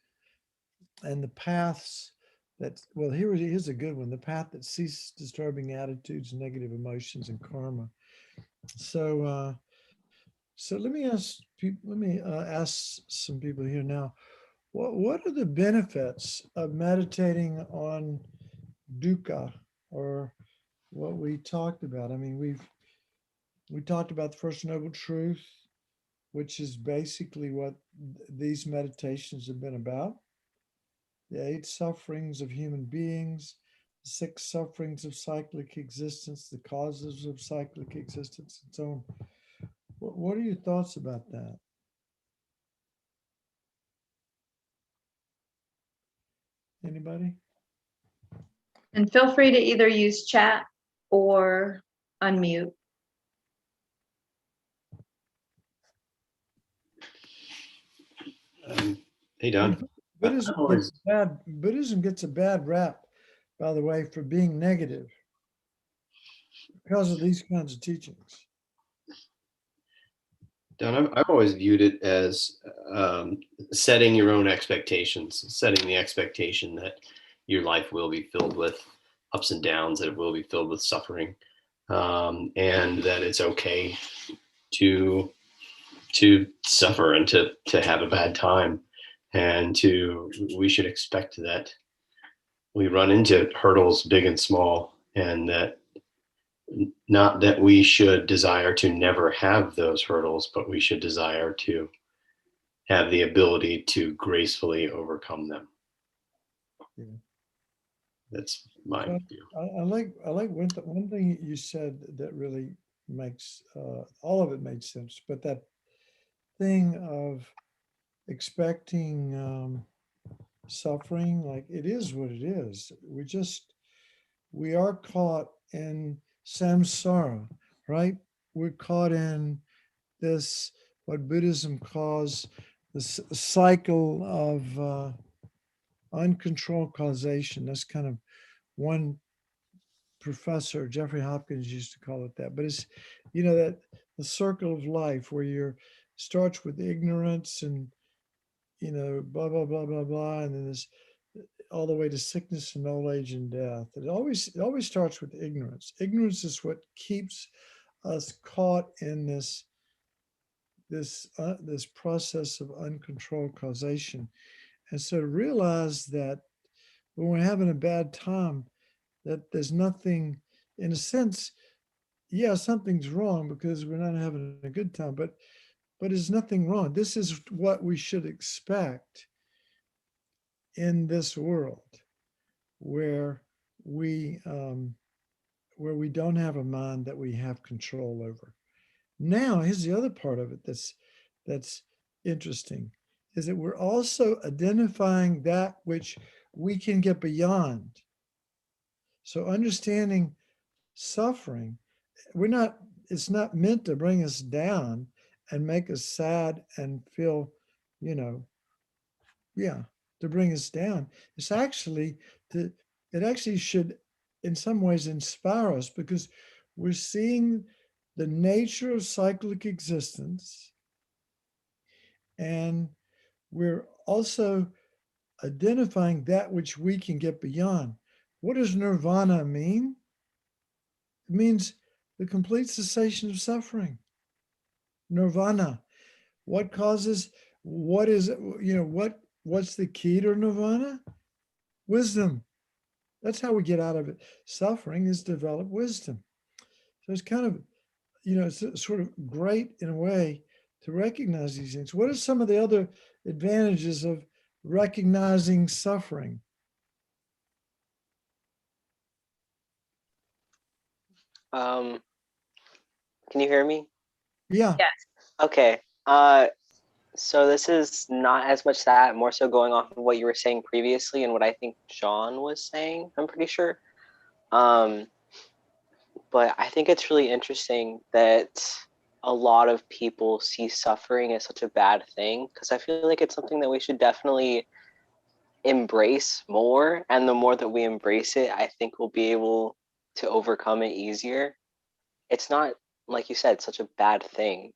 and the paths that, well, here's a good one, the path that ceases disturbing attitudes, negative emotions, and karma. So let me ask some people here now. What are the benefits of meditating on dukkha, or what we talked about? I mean, we talked about the First Noble Truth, which is basically what these meditations have been about. The 8 sufferings of human beings, the 6 sufferings of cyclic existence, the causes of cyclic existence, and so on. What are your thoughts about that? Anybody? And feel free to either use chat or unmute. Hey, Don. Buddhism gets a bad rap, by the way, for being negative because of these kinds of teachings. Don, I've always viewed it as setting your own expectations, setting the expectation that your life will be filled with ups and downs, that it will be filled with suffering, and that it's okay to suffer and to have a bad time, and we should expect that we run into hurdles big and small, and that not that we should desire to never have those hurdles, but we should desire to have the ability to gracefully overcome them. Yeah. That's my view. I like one thing you said that really makes all of it made sense, but that thing of expecting suffering, like it is what it is. We are caught in samsara, right? We're caught in this, what Buddhism calls the cycle of uncontrolled causation. That's kind of one professor, Jeffrey Hopkins, used to call it that. But it's, you know, that the circle of life where you're starts with ignorance and, you know, blah, blah, blah, blah, blah. And then there's all the way to sickness and old age and death. It always starts with ignorance. Ignorance is what keeps us caught in this process of uncontrolled causation. And so to realize that when we're having a bad time, that there's nothing, in a sense, yeah, something's wrong because we're not having a good time, but there's nothing wrong. This is what we should expect in this world where we don't have a mind that we have control over. Now, here's the other part of it that's interesting, is that we're also identifying that which we can get beyond. So understanding suffering, it's not meant to bring us down and make us sad and feel, you know, yeah, to bring us down. It's actually it actually should in some ways inspire us, because we're seeing the nature of cyclic existence, and we're also identifying that which we can get beyond. What does nirvana mean? It means the complete cessation of suffering. Nirvana. What causes, what is, what's the key to nirvana? Wisdom. That's how we get out of it. Suffering is develop wisdom. So it's kind of, it's sort of great in a way to recognize these things. What are some of the other advantages of recognizing suffering? Can you hear me? Yeah. Yes. Okay. So this is not as much that, more so going off of what you were saying previously and what I think John was saying, I'm pretty sure. But I think it's really interesting that a lot of people see suffering as such a bad thing, because I feel like it's something that we should definitely embrace more. And the more that we embrace it, I think we'll be able to overcome it easier. It's not, like you said, such a bad thing.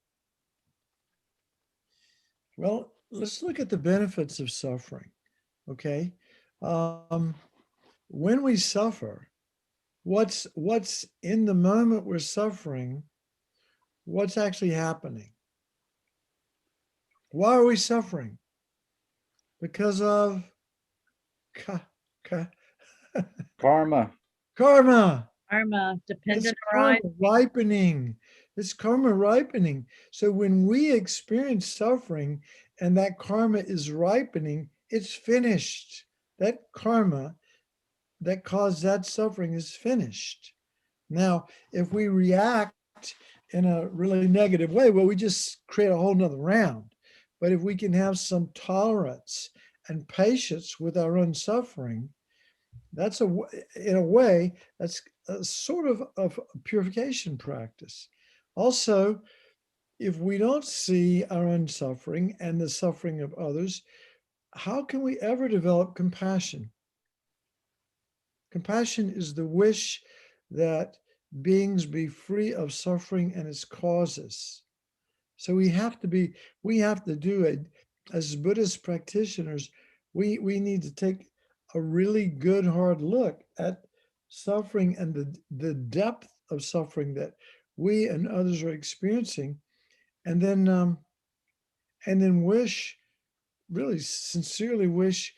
Well, let's look at the benefits of suffering. Okay. When we suffer, what's in the moment we're suffering, what's actually happening? Why are we suffering? Because of Karma. karma. Karma, It's dependent karma arising. ripening. It's karma ripening. So when we experience suffering and that karma is ripening, it's finished. That karma that caused that suffering is finished. Now, if we react in a really negative way, well, we just create a whole nother round. But if we can have some tolerance and patience with our own suffering, that's in a way, that's a sort of a purification practice. Also, if we don't see our own suffering and the suffering of others, how can we ever develop compassion? Compassion is the wish that beings be free of suffering and its causes. So we have to do it as Buddhist practitioners. We need to take a really good hard look at suffering and the depth of suffering that we and others are experiencing, and then wish, really sincerely wish,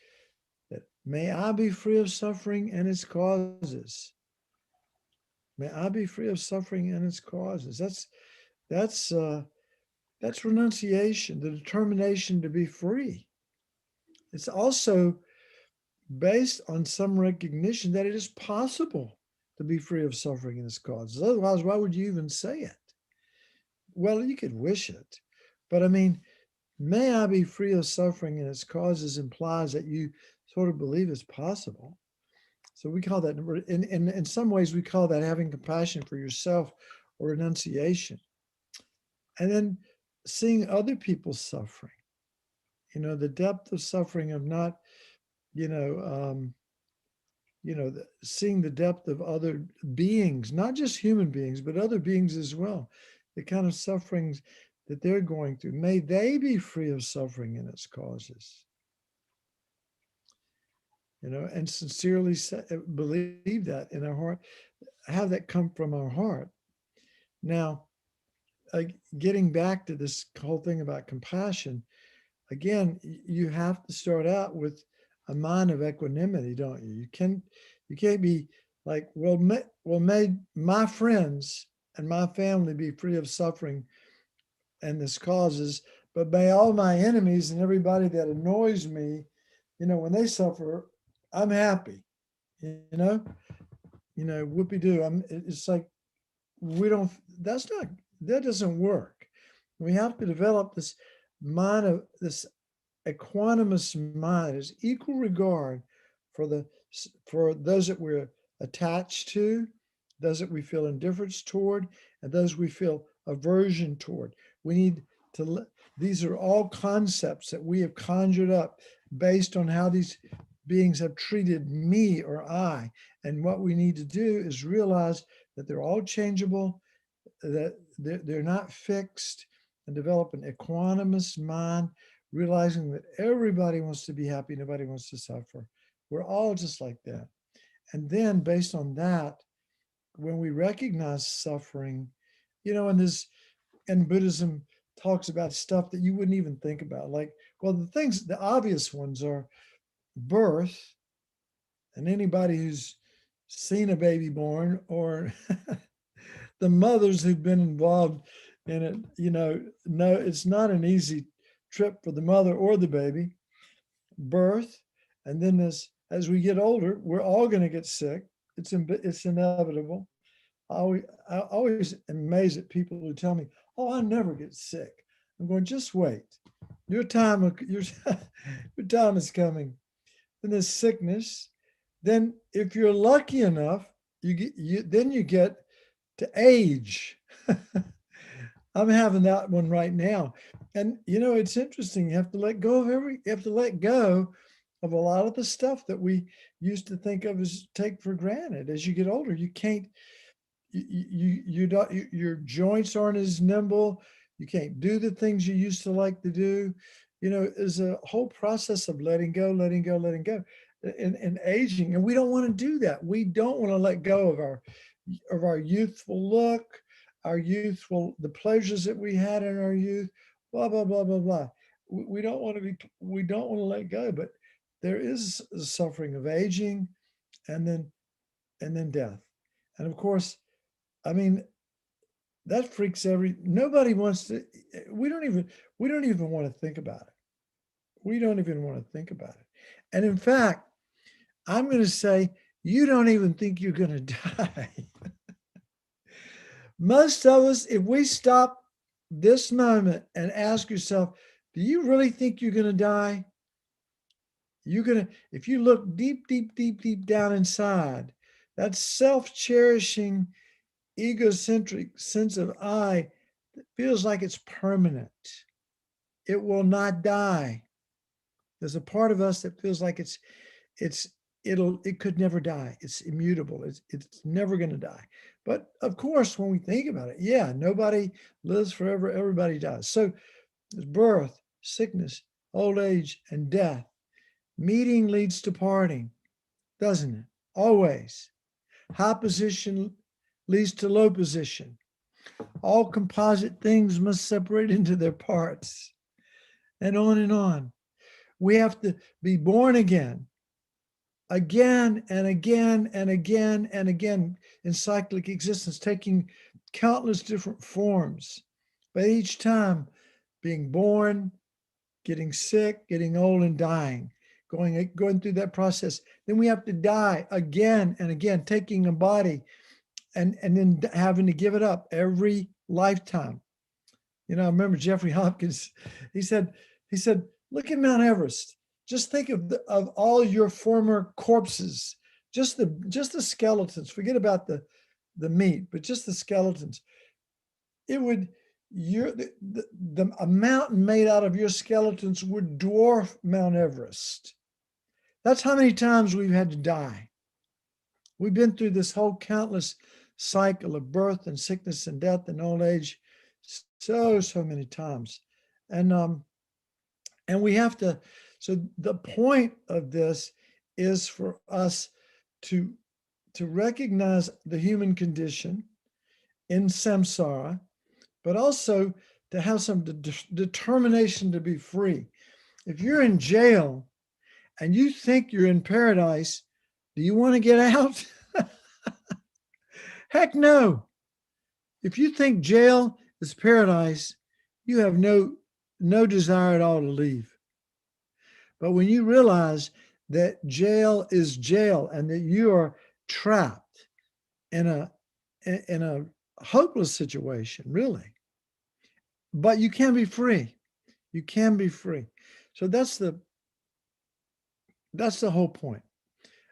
that may I be free of suffering and its causes. May I be free of suffering and its causes. That's renunciation, the determination to be free. It's also based on some recognition that it is possible to be free of suffering and its causes. Otherwise, why would you even say it? Well, you could wish it, but I mean, may I be free of suffering and its causes implies that you sort of believe it's possible. So we call that, in some ways, we call that having compassion for yourself or renunciation. And then seeing other people's suffering, the depth of suffering of not, seeing the depth of other beings, not just human beings, but other beings as well, the kind of sufferings that they're going through. May they be free of suffering and its causes. And sincerely believe that in our heart, have that come from our heart. Now, getting back to this whole thing about compassion, again, you have to start out with a mind of equanimity, don't you? You can't be like, may my friends and my family be free of suffering and this causes, but may all my enemies and everybody that annoys me, when they suffer, I'm happy. Whoopie-doo. It's like that doesn't work. We have to develop this mind of this equanimous mind, is equal regard for those that we're attached to those that we feel indifference toward, and those we feel aversion toward. We need to, these are all concepts that we have conjured up based on how these beings have treated me or I. And what we need to do is realize that they're all changeable, that they're not fixed, and develop an equanimous mind, realizing that everybody wants to be happy, nobody wants to suffer. We're all just like that. And then based on that, when we recognize suffering, and Buddhism talks about stuff that you wouldn't even think about. Like, well, the obvious ones are birth, and anybody who's seen a baby born, or the mothers who've been involved in it, no, it's not an easy trip for the mother or the baby. Birth, and then as we get older, we're all going to get sick. It's inevitable. I always am amazed at people who tell me, "Oh, I never get sick." I'm going, just wait. Your time is coming. Then there's sickness. Then, if you're lucky enough, you get to age. I'm having that one right now, and it's interesting. You have to let go of a lot of the stuff that we used to think of as take for granted. As you get older, you can't. Your joints aren't as nimble. You can't do the things you used to like to do. There's a whole process of letting go, and aging. And we don't want to do that. We don't want to let go of our youthful look, the pleasures that we had in our youth, blah, blah, blah, blah, blah. We don't want to let go, but there is the suffering of aging and then death. And of course, that freaks nobody wants to, we don't even want to think about it. We don't even want to think about it. And in fact, I'm going to say, you don't even think you're going to die. Most of us, if we stop this moment and ask yourself, do you really think you're going to die? If you look deep, deep, deep, deep down inside, that self-cherishing, egocentric sense of I feels like it's permanent. It will not die. There's a part of us that feels like it could never die. It's immutable. It's never going to die. But of course, when we think about it, yeah, nobody lives forever. Everybody dies. So there's birth, sickness, old age, and death. Meeting leads to parting, doesn't it? Always. High position leads to low position. All composite things must separate into their parts, and on and on. We have to be born again and again and again and again in cyclic existence, taking countless different forms, but each time being born, getting sick, getting old, and dying, going through that process. Then we have to die again and again, taking a body and then having to give it up every lifetime. I remember Jeffrey Hopkins, he said, look at Mount Everest. Just think of all your former corpses, just the skeletons. Forget about the meat, but just the skeletons. It would, a mountain made out of your skeletons would dwarf Mount Everest. That's how many times we've had to die. We've been through this whole countless cycle of birth and sickness and death and old age so many times. And we have to, so the point of this is for us to recognize the human condition in samsara, but also to have some determination to be free. If you're in jail and you think you're in paradise, do you want to get out? Heck no. If you think jail is paradise, you have no desire at all to leave. But when you realize that jail is jail and that you are trapped in a hopeless situation, really, but you can be free. You can be free. So that's the whole point.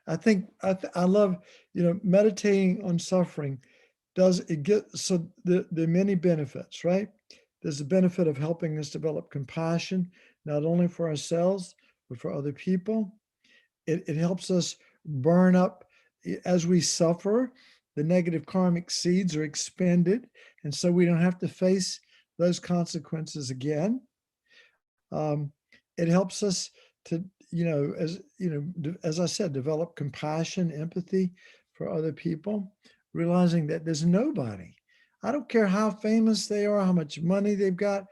I love, meditating on suffering does it get, so the many benefits, right? There's the benefit of helping us develop compassion, not only for ourselves, but for other people. It helps us burn up as we suffer. The negative karmic seeds are expended, and so we don't have to face those consequences again. It helps us to, as I said, develop compassion, empathy for other people, realizing that there's nobody. I don't care how famous they are, how much money they've got.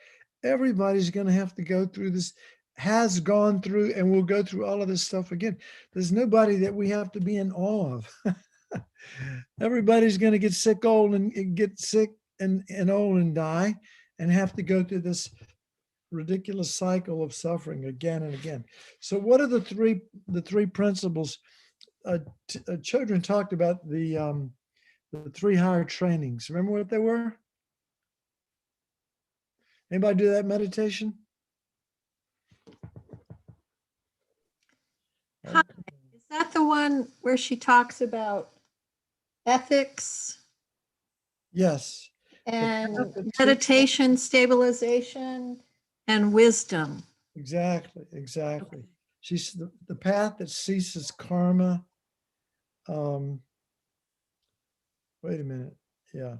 Everybody's going to have to go through this, has gone through, and will go through all of this stuff again. There's nobody that we have to be in awe of. Everybody's going to get sick, old, and get sick and old and die, and have to go through this ridiculous cycle of suffering again and again. So what are the three principles? Children talked about the 3 higher trainings. Remember what they were? Anybody do that meditation? Hi, is that the one where she talks about ethics Yes. and meditation, stabilization, and wisdom? Exactly. She's the path that ceases karma. Wait a minute. Yeah.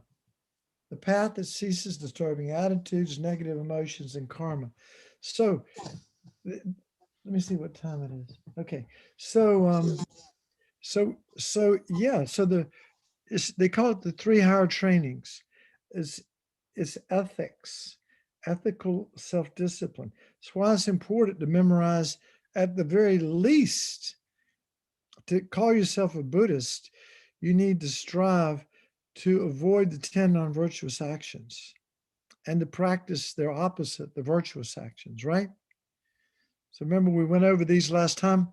The path that ceases disturbing attitudes, negative emotions, and karma. So let me see what time it is. Okay. So they call it the 3 higher trainings. It's ethics, ethical self-discipline. That's why it's important to memorize, at the very least. To call yourself a Buddhist, you need to strive to avoid the 10 non-virtuous actions and to practice their opposite, the virtuous actions, right? So remember, we went over these last time.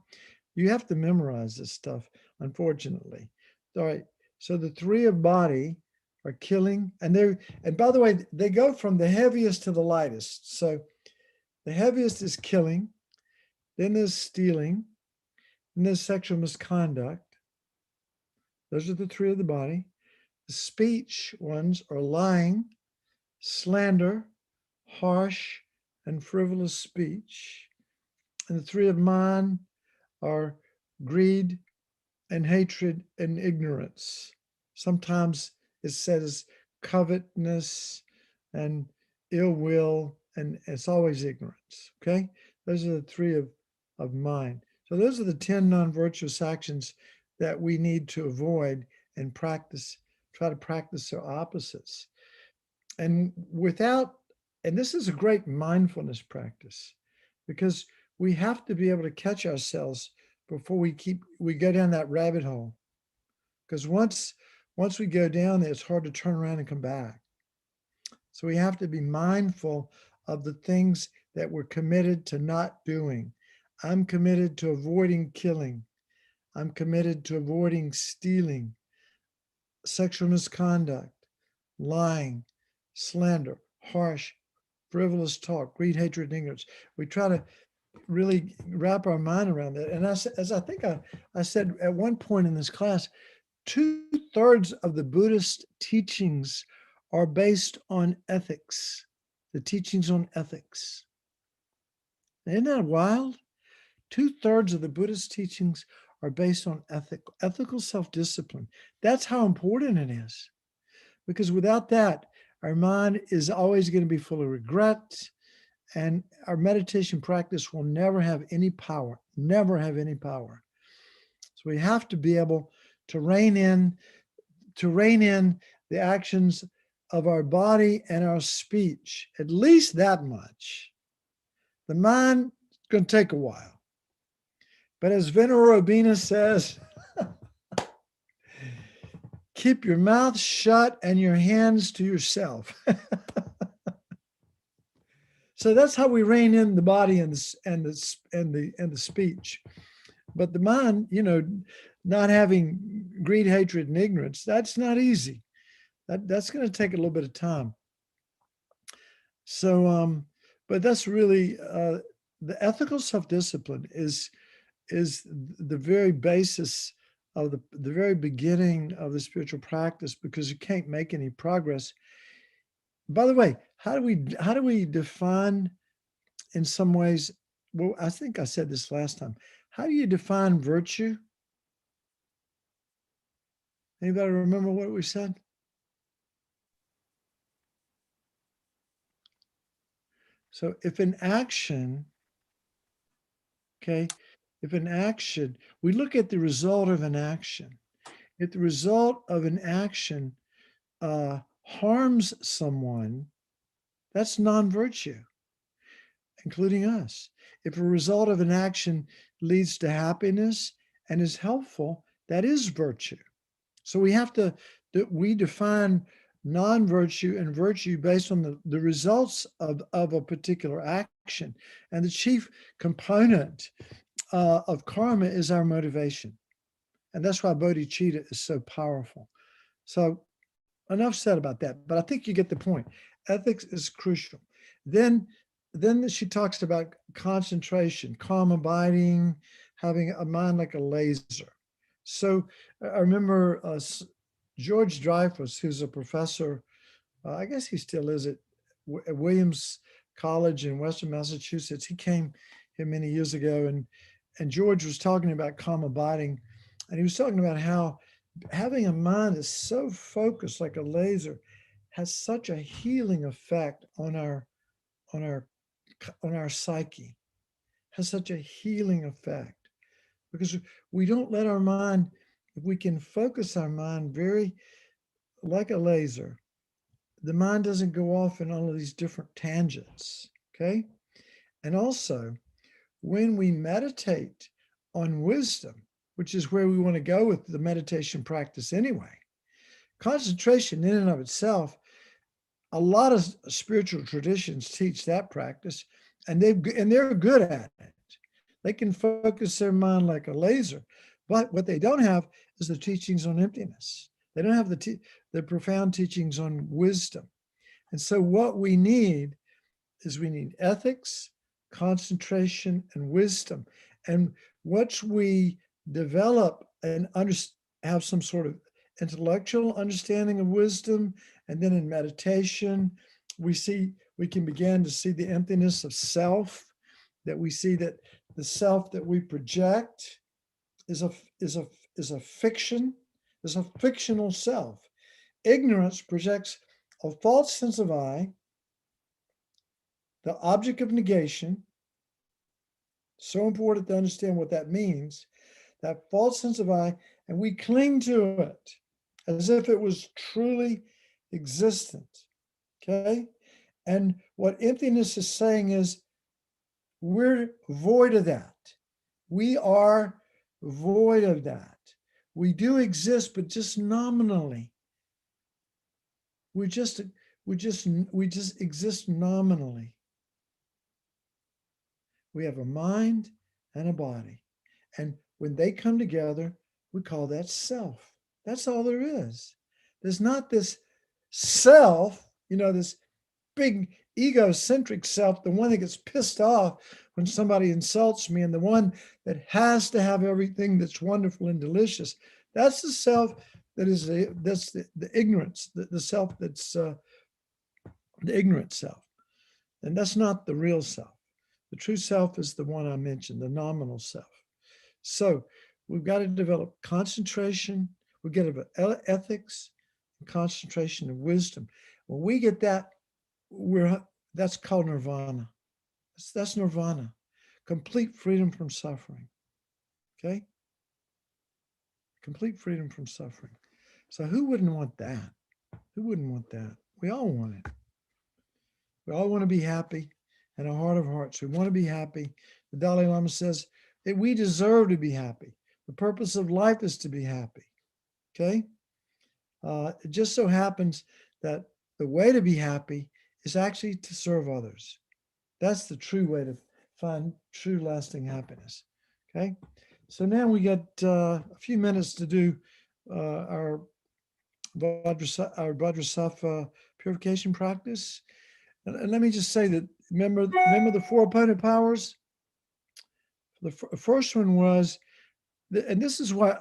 You have to memorize this stuff, unfortunately. All right. So the 3 of body are killing, and by the way, they go from the heaviest to the lightest. So the heaviest is killing, then there's stealing, and there's sexual misconduct. Those are the 3 of the body. The speech ones are lying, slander, harsh, and frivolous speech. And the 3 of mind are greed and hatred and ignorance. Sometimes it's said as covetousness and ill will, and it's always ignorance. Okay, those are the 3 of mind. So those are the 10 non-virtuous actions that we need to avoid and practice. Try to practice their opposites. And this is a great mindfulness practice, because we have to be able to catch ourselves before we go down that rabbit hole. Because once we go down there, it's hard to turn around and come back. So we have to be mindful of the things that we're committed to not doing. I'm committed to avoiding killing. I'm committed to avoiding stealing, sexual misconduct, lying, slander, harsh, frivolous talk, greed, hatred, and ignorance. We try to really wrap our mind around that. And as I think I said at one point in this class, 2/3 of the Buddhist teachings are based on ethics, the teachings on ethics. Isn't that wild? 2/3 of the Buddhist teachings are based on ethical self-discipline. That's how important it is. Because without that, our mind is always going to be full of regret, and our meditation practice will never have any power, never have any power. So we have to be able to rein in the actions of our body and our speech, at least that much. The mind is going to take a while. But as Venerable Robina says, keep your mouth shut and your hands to yourself. So that's how we rein in the body and the speech. But the mind, not having greed, hatred, and ignorance, that's not easy. That's going to take a little bit of time. So, but that's really the ethical self-discipline is is the very basis of the very beginning of the spiritual practice, because you can't make any progress. By the way, how do we define, in some ways, well, I think I said this last time, how do you define virtue? Anybody remember what we said? So if an action, okay, if an action, we look at the result of an action. If the result of an action harms someone, that's non-virtue, including us. If a result of an action leads to happiness and is helpful, that is virtue. So we define non-virtue and virtue based on the results of a particular action. And the chief component of karma is our motivation. And that's why bodhicitta is so powerful. So enough said about that, but I think you get the point. Ethics is crucial. Then she talks about concentration, calm abiding, having a mind like a laser. So I remember George Dreyfus, who's a professor, I guess he still is at Williams College in Western Massachusetts. He came here many years ago, and George was talking about calm abiding, and he was talking about how having a mind that's so focused like a laser has such a healing effect on our psyche, has such a healing effect, because we don't let our mind, if we can focus our mind very like a laser, the mind doesn't go off in all of these different tangents, okay? And also, when we meditate on wisdom, which is where we want to go with the meditation practice anyway, concentration in and of itself, a lot of spiritual traditions teach that practice, and they're good at it. They can focus their mind like a laser, but what they don't have is the teachings on emptiness. They don't have the profound teachings on wisdom. And so what we need is we need ethics, concentration, and wisdom. And once we develop and have some sort of intellectual understanding of wisdom, and then in meditation, we can begin to see the emptiness of self, that we see that the self that we project is a fiction, is a fictional self. Ignorance projects a false sense of I, the object of negation. So important to understand what that means, that false sense of I, and we cling to it as if it was truly existent, okay? And what emptiness is saying is, we're void of that. We are void of that. We do exist, but just nominally. We just exist nominally. We have a mind and a body. And when they come together, we call that self. That's all there is. There's not this self, this big egocentric self, the one that gets pissed off when somebody insults me, and the one that has to have everything that's wonderful and delicious. That's the self that's the ignorance, the self that's the ignorant self. And that's not the real self. The true self is the one I mentioned, the nominal self. So we've got to develop concentration, we've got to develop ethics, concentration, and wisdom. When we get that, that's called nirvana. That's nirvana, complete freedom from suffering. Okay? Complete freedom from suffering. So who wouldn't want that? Who wouldn't want that? We all want it. We all want to be happy in our heart of hearts. We want to be happy. The Dalai Lama says that we deserve to be happy. The purpose of life is to be happy. Okay? It just so happens that the way to be happy is actually to serve others. That's the true way to find true lasting happiness. Okay? So now we got a few minutes to do our Vadrasapa purification practice. And let me just say that, remember the four opponent powers? The first one was, and this is why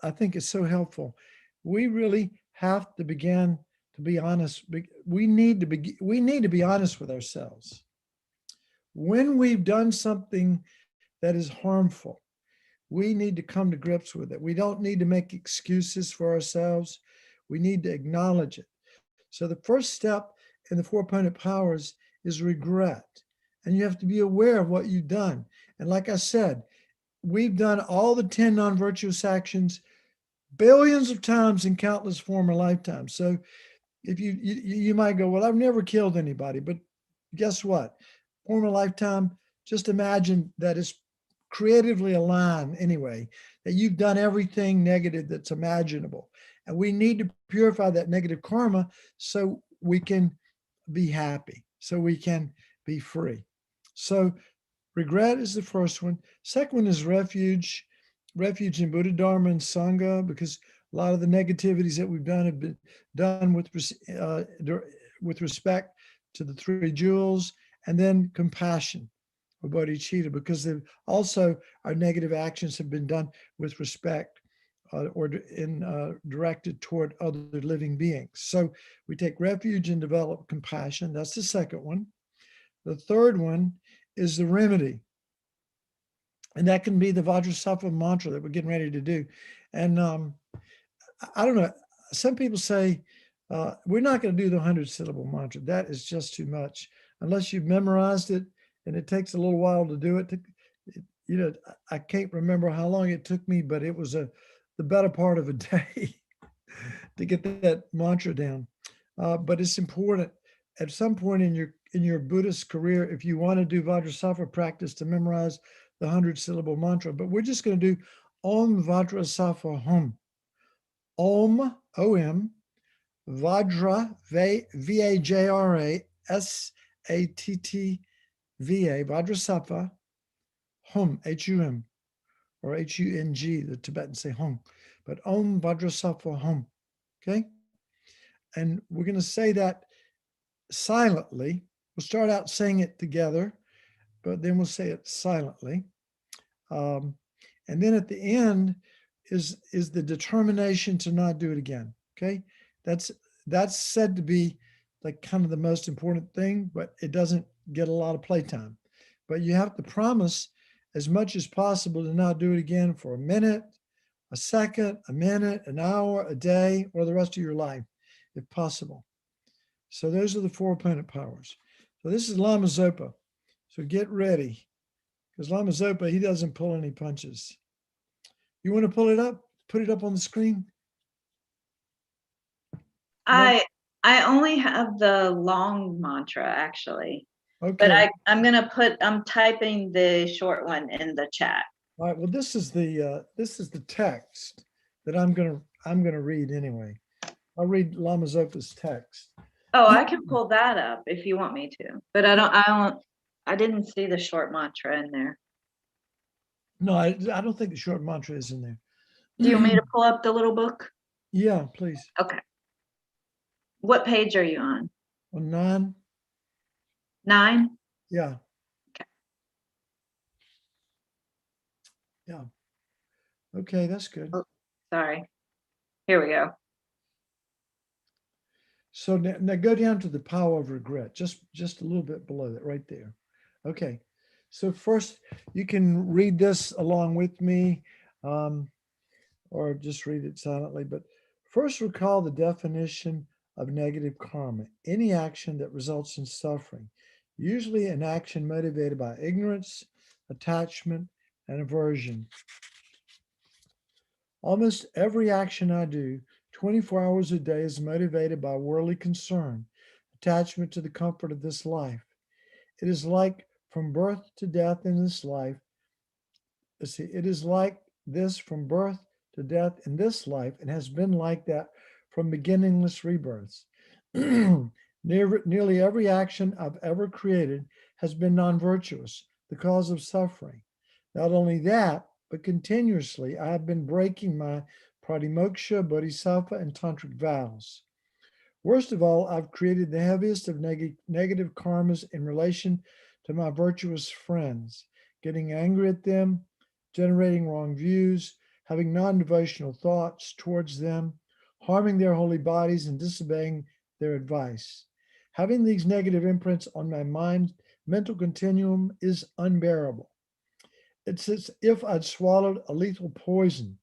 I think it's so helpful. We really have to begin to be honest. We need to be honest with ourselves. When we've done something that is harmful, we need to come to grips with it. We don't need to make excuses for ourselves. We need to acknowledge it. So the first step in the 4 opponent powers is regret. And you have to be aware of what you've done. And like I said, we've done all the 10 non-virtuous actions billions of times in countless former lifetimes. So if you might go, well, I've never killed anybody, but guess what? Former lifetime, just imagine that it's creatively aligned anyway, that you've done everything negative that's imaginable. And we need to purify that negative karma so we can be happy, so we can be free. So regret is the first one. Second one is refuge in Buddha, Dharma, and Sangha, because a lot of the negativities that we've done have been done with respect to the 3 jewels, and then compassion or bodhicitta, because our negative actions have been done with respect or directed toward other living beings. So we take refuge and develop compassion. That's the second one. The third one is the remedy. And that can be the Vajrasattva Mantra that we're getting ready to do. And I don't know, some people say, we're not going to do the 100-syllable mantra. That is just too much. Unless you've memorized it, and it takes a little while to do it. I can't remember how long it took me, but it was the better part of a day to get that mantra down. But it's important at some point in your Buddhist career, if you want to do Vajrasattva practice, to memorize the 100-syllable mantra. But we're just going to do Om Vadrasapa Hum. Om, O-M, Vajra, V-A-J-R-A, S-A-T-T-V-A, Vadrasapa, Hum, H-U-M, or H-U-N-G, the Tibetans say Hum, but Om Vadrasapa Hum, okay? And we're going to say that silently. We'll start out saying it together, but then we'll say it silently. And then at the end is the determination to not do it again, okay? That's said to be like kind of the most important thing, but it doesn't get a lot of playtime. But you have to promise as much as possible to not do it again for a minute, a second, a minute, an hour, a day, or the rest of your life, if possible. So those are the 4 opponent powers. So this is Lama Zopa. So get ready, because Lama Zopa, he doesn't pull any punches. You want to pull it up? Put it up on the screen? I only have the long mantra, actually. Okay. But I'm typing the short one in the chat. All right. Well, this is the text that I'm gonna read anyway. I'll read Lama Zopa's text. Oh, I can pull that up if you want me to, but I didn't see the short mantra in there. No, I don't think the short mantra is in there. Do you want me to pull up the little book? Yeah, please. Okay. What page are you on? On 9. 9? Yeah. Okay. Yeah. Okay, that's good. Oh, sorry. Here we go. So now go down to the power of regret, just a little bit below that, right there. Okay. So first, you can read this along with me, or just read it silently. But first, recall the definition of negative karma: any action that results in suffering, usually an action motivated by ignorance, attachment, and aversion. Almost every action I do 24 hours a day is motivated by worldly concern, attachment to the comfort of this life. It is like from birth to death in this life. It is like this from birth to death in this life, and has been like that from beginningless rebirths. Nearly every action I've ever created has been non-virtuous, the cause of suffering. Not only that, but continuously I have been breaking my pratimoksha, bodhisattva, and tantric vows. Worst of all, I've created the heaviest of negative karmas in relation to my virtuous friends, getting angry at them, generating wrong views, having non-devotional thoughts towards them, harming their holy bodies and disobeying their advice. Having these negative imprints on my mind, mental continuum is unbearable. It's as if I'd swallowed a lethal poison.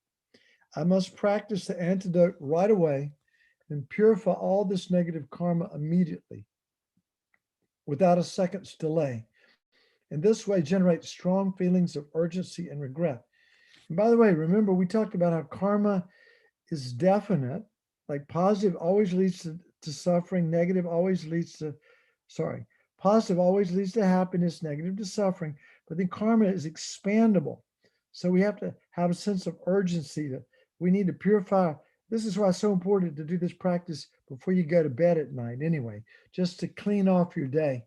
I must practice the antidote right away and purify all this negative karma immediately, without a second's delay. In this way, generate strong feelings of urgency and regret. And by the way, remember we talked about how karma is definite, like positive always leads to suffering, negative always leads to, positive always leads to happiness, negative to suffering, but then karma is expandable. So we have to have a sense of urgency that we need to purify. This is why it's so important to do this practice before you go to bed at night anyway, just to clean off your day.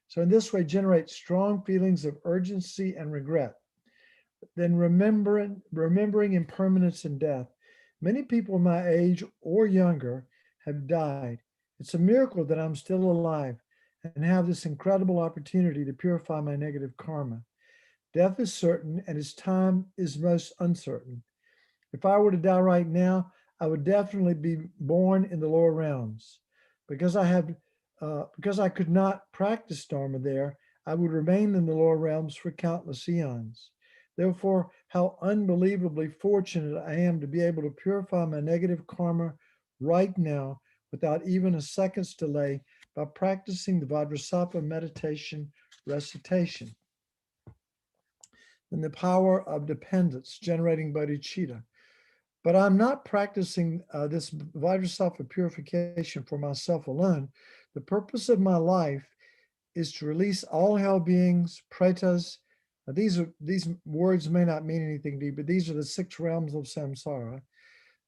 So in this way, generate strong feelings of urgency and regret. Then remembering impermanence and death. Many people my age or younger have died. It's a miracle that I'm still alive and have this incredible opportunity to purify my negative karma. Death is certain and its time is most uncertain. If I were to die right now, I would definitely be born in the lower realms. Because I could not practice Dharma there, I would remain in the lower realms for countless eons. Therefore, how unbelievably fortunate I am to be able to purify my negative karma right now without even a second's delay by practicing the Vadrasapa meditation recitation. And the power of dependence, generating bodhicitta. But I'm not practicing this Vajrasattva purification for myself alone. The purpose of my life is to release all hell beings, pretas. These words may not mean anything to you, but these are the 6 realms of samsara.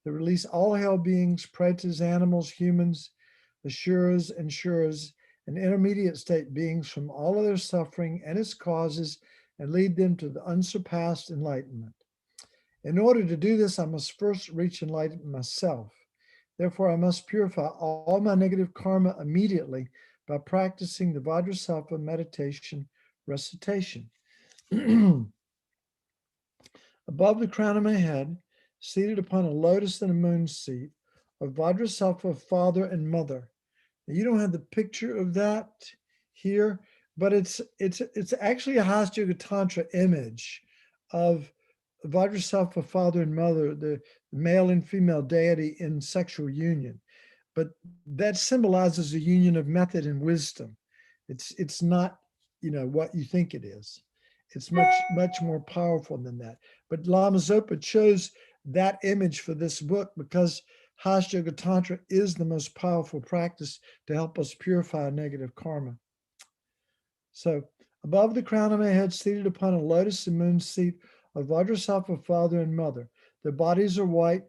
To release all hell beings, pretas, animals, humans, asuras and shuras, and intermediate state beings from all of their suffering and its causes, and lead them to the unsurpassed enlightenment. In order to do this, I must first reach enlightenment myself. Therefore, I must purify all my negative karma immediately by practicing the Vadrasapa meditation recitation. Above the crown of my head, seated upon a lotus and a moon seat, are Vadrasapa father and mother. Now, you don't have the picture of that here, but it's actually a Hasyoga Tantra image of Vajrasattva father and mother, the male and female deity in sexual union. But that symbolizes a union of method and wisdom. It's not, what you think it is. It's much more powerful than that. But Lama Zopa chose that image for this book because Hasyoga Tantra is the most powerful practice to help us purify negative karma. So above the crown of my head, seated upon a lotus and moon seat, of Vadrasapa father and mother. Their bodies are white.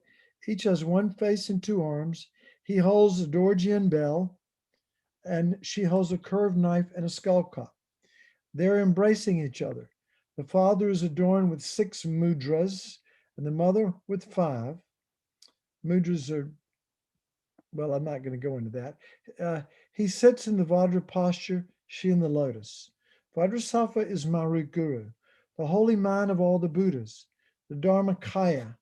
Each has one face and 2 arms. He holds a Dorjian bell, and she holds a curved knife and a skull cup. They're embracing each other. The father is adorned with 6 mudras, and the mother with 5. Mudras are, well, I'm not going to go into that. He sits in the Vajra posture, she in the lotus. Vadrasapa is my root guru, the holy mind of all the Buddhas, the Dharmakaya,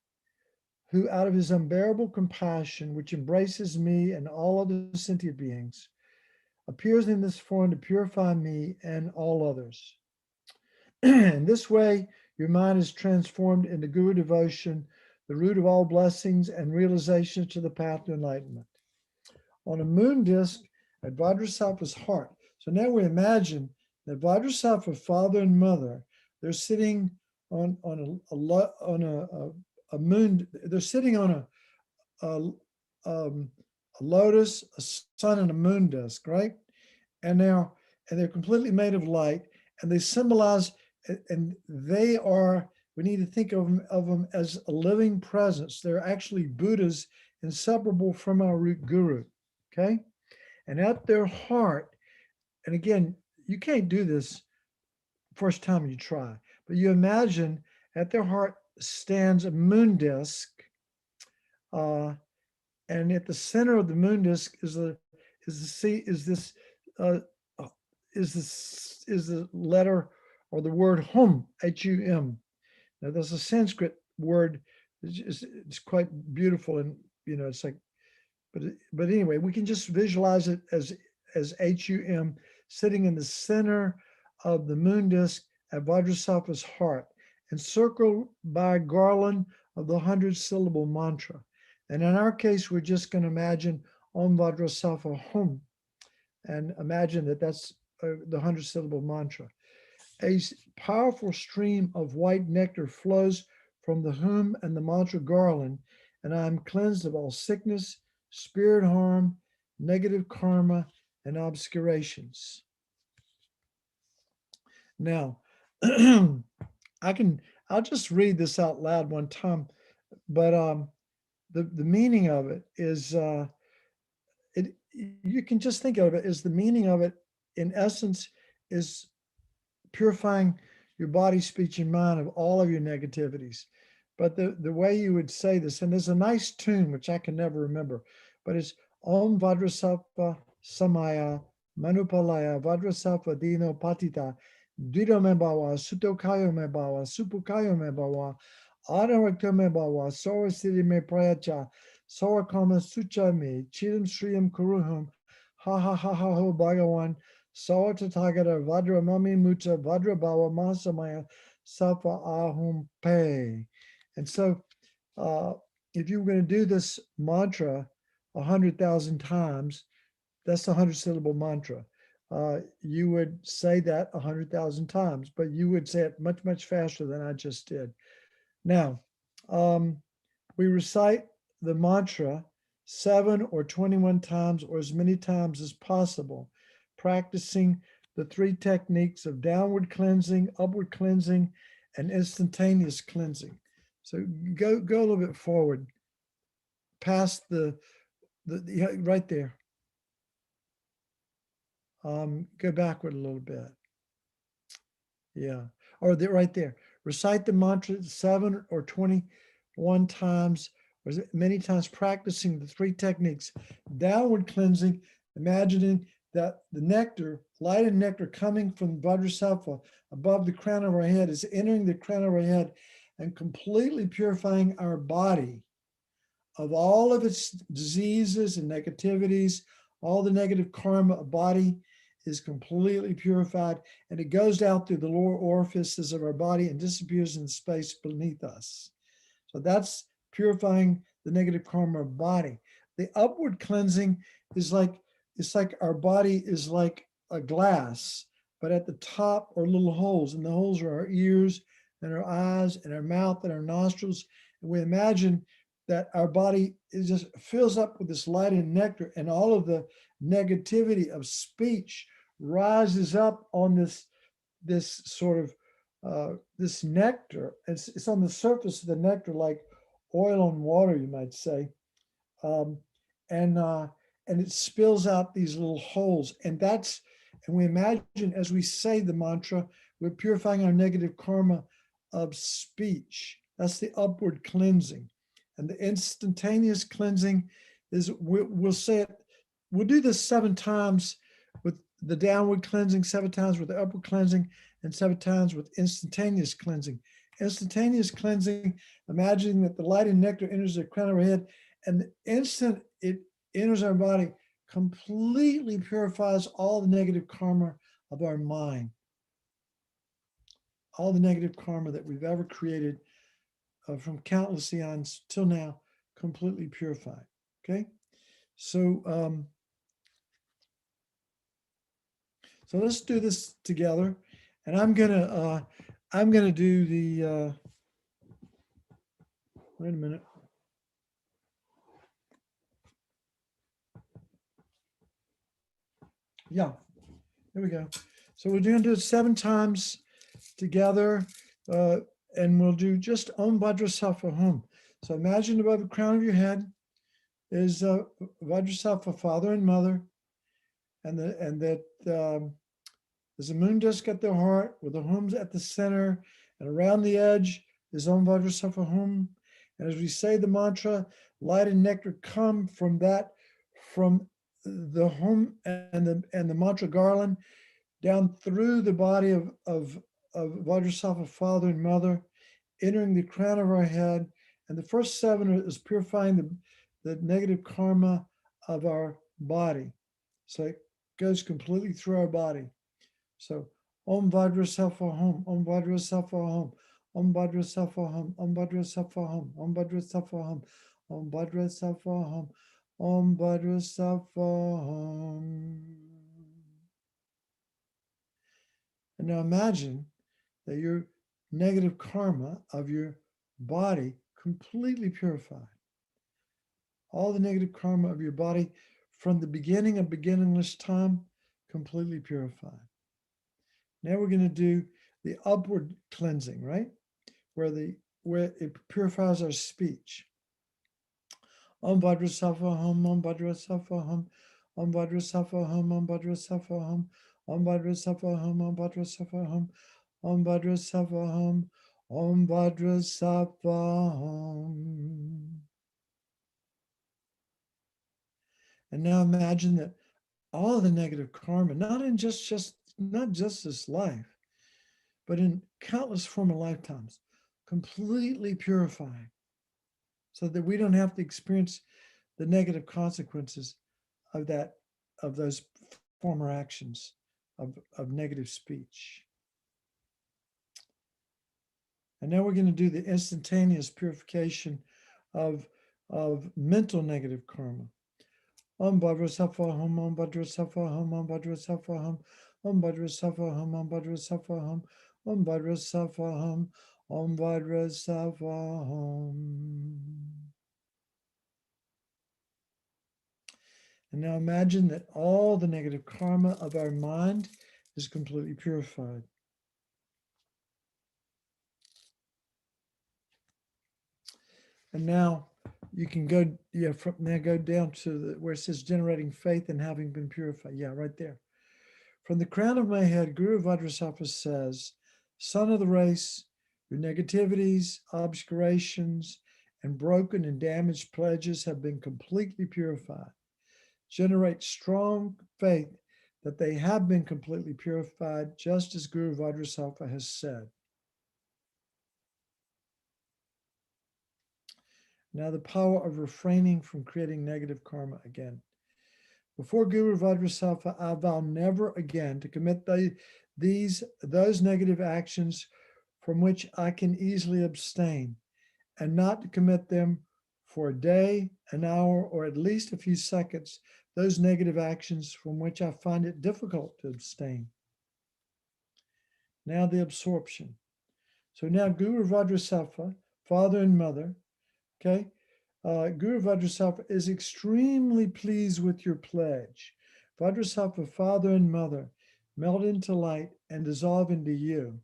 who out of his unbearable compassion, which embraces me and all other sentient beings, appears in this form to purify me and all others. In this way, your mind is transformed into Guru devotion, the root of all blessings and realizations to the path to enlightenment. On a moon disk at Vadrasapa's heart. So now we imagine that Vadrasapa father and mother, they're sitting on a moon. They're sitting on a lotus, a sun, and a moon disk, right? And they're completely made of light, and they symbolize, and they are. We need to think of them as a living presence. They're actually Buddhas, inseparable from our root guru. Okay, and at their heart, and again, you can't do this first time you try, but you imagine at their heart stands a moon disk, and at the center of the moon disk is the letter or the word hum, H-U-M. Now there's a Sanskrit word, it's quite beautiful, and it's like, but anyway, we can just visualize it as H-U-M, sitting in the center of the moon disk at Vajrasattva's heart, encircled by a garland of the 100-syllable mantra. And in our case, we're just going to imagine Om Vadrasapa Hum, and imagine that that's the 100-syllable mantra. A powerful stream of white nectar flows from the hum and the mantra garland, and I am cleansed of all sickness, spirit harm, negative karma, and obscurations. Now, I'll just read this out loud one time, but the meaning of it is, you can just think of it as the meaning of it, in essence, is purifying your body, speech, and mind of all of your negativities. But the way you would say this, and there's a nice tune, which I can never remember, but it's Om Vadrasapa Samaya Manupalaya Vadrasapa Dino Patita Dito Mebawa Sutokayo Mebawa Supukayo Mebawa Adarakta Mebawa Sora Siddhi Me Prayacha Sora Kama Sucha Me Chilam Sriyam Kuruhum Ha Ha Ha Ha Ho Bhagawan Sora Tathagata Vadra Mami Mucha Vadra Bhawa Mahasamaya Safa Ahum Pe. And so if you were going to do this mantra 100,000 times, that's the 100-syllable mantra. You would say that 100,000 times, but you would say it much, much faster than I just did. Now, we recite the mantra 7 or 21 times, or as many times as possible, practicing the 3 techniques of downward cleansing, upward cleansing, and instantaneous cleansing. So go a little bit forward, past the right there. Go backward a little bit. Yeah, or right there. Recite the mantra 7 or 21 times, or as many times, practicing the 3 techniques. Downward cleansing, imagining that the nectar, light and nectar coming from Vadrasapa above the crown of our head, is entering the crown of our head and completely purifying our body of all of its diseases and negativities. All the negative karma of body is completely purified, and it goes out through the lower orifices of our body and disappears in space beneath us. So that's purifying the negative karma of body. The upward cleansing is like, it's like our body is like a glass, but at the top are little holes, and the holes are our ears and our eyes and our mouth and our nostrils. And we imagine that our body just fills up with this light and nectar, and all of the negativity of speech rises up on this sort of this nectar. It's on the surface of the nectar, like oil on water, you might say, and it spills out these little holes. And we imagine, as we say the mantra, we're purifying our negative karma of speech. That's the upward cleansing. And the instantaneous cleansing is, we'll say it, we'll do this 7 times with the downward cleansing, 7 times with the upward cleansing, and 7 times with instantaneous cleansing. Instantaneous cleansing, imagining that the light and nectar enters the crown of our head, and the instant it enters our body, completely purifies all the negative karma of our mind. All the negative karma that we've ever created from countless eons till now, completely purified. Okay, so so let's do this together, and I'm gonna do the wait a minute. Yeah, there we go. So we're going to do it 7 times together, and we'll do just Om Vadrasapa Hum. So imagine above the crown of your head is Vadrasapa, father and mother, and that there's a moon disk at their heart with the hums at the center, and around the edge is Om Vadrasapa Hum. And as we say the mantra, light and nectar come from the hum and the mantra garland down through the body of Vajrasattva, father and mother, entering the crown of our head. And the first 7 is purifying the negative karma of our body. So it goes completely through our body. So Om Vadrasapa Hum, Om Vadrasapa Hum, Om Vadrasapa Hum, Om Vadrasapa Hum, Om Vadrasapa Hum, Om Vadrasapa Hum, Om Vadrasapa Hum. And now imagine that your negative karma of your body completely purified. All the negative karma of your body from the beginning of beginningless time, completely purified. Now we're going to do the upward cleansing, right? Where it purifies our speech. Om Vadrasapa Hum, Om Vadrasapa Hum, Om Vadrasapa Hum, Om Vadrasapa Hum, Om Vadrasapa Hum, Om Vadrasapa Hum, Om Vadrasapa Hum, Om Vadrasapa Hum. And now imagine that all the negative karma, not just this life, but in countless former lifetimes, completely purified, so that we don't have to experience the negative consequences of those former actions of negative speech. And now we're going to do the instantaneous purification of mental negative karma. Om Vadrasapa Hum, Om Vadrasapa Hum, Om Vadrasapa Hum, Om Vadrasapa Hum, Om Vadrasapa Hum, Om Vadrasapa Hum, Om Vadrasapa Hum. And now imagine that all the negative karma of our mind is completely purified. And now you can go, from there go down to where it says generating faith and having been purified. Yeah, right there. From the crown of my head, Guru Vadrasapa says, son of the race, your negativities, obscurations, and broken and damaged pledges have been completely purified. Generate strong faith that they have been completely purified, just as Guru Vadrasapa has said. Now the power of refraining from creating negative karma again. Before Guru Vadrasapa, I vow never again to commit those negative actions from which I can easily abstain, and not to commit them for a day, an hour, or at least a few seconds, those negative actions from which I find it difficult to abstain. Now the absorption. So now Guru Vadrasapa, father and mother, okay? Guru Vadrasapa is extremely pleased with your pledge. Vadrasapa, father and mother, melt into light and dissolve into you,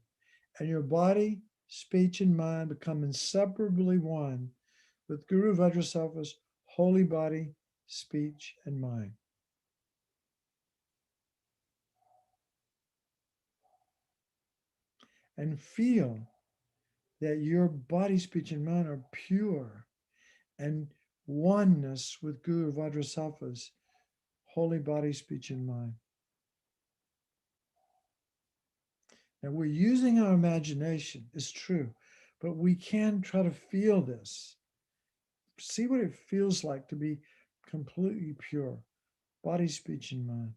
and your body, speech, and mind become inseparably one with Guru Vajrasattva's holy body, speech, and mind. And feel that your body, speech, and mind are pure and oneness with Guru Vajrasattva's holy body, speech, and mind. Now we're using our imagination, it's true, but we can try to feel this. See what it feels like to be completely pure, body, speech, and mind.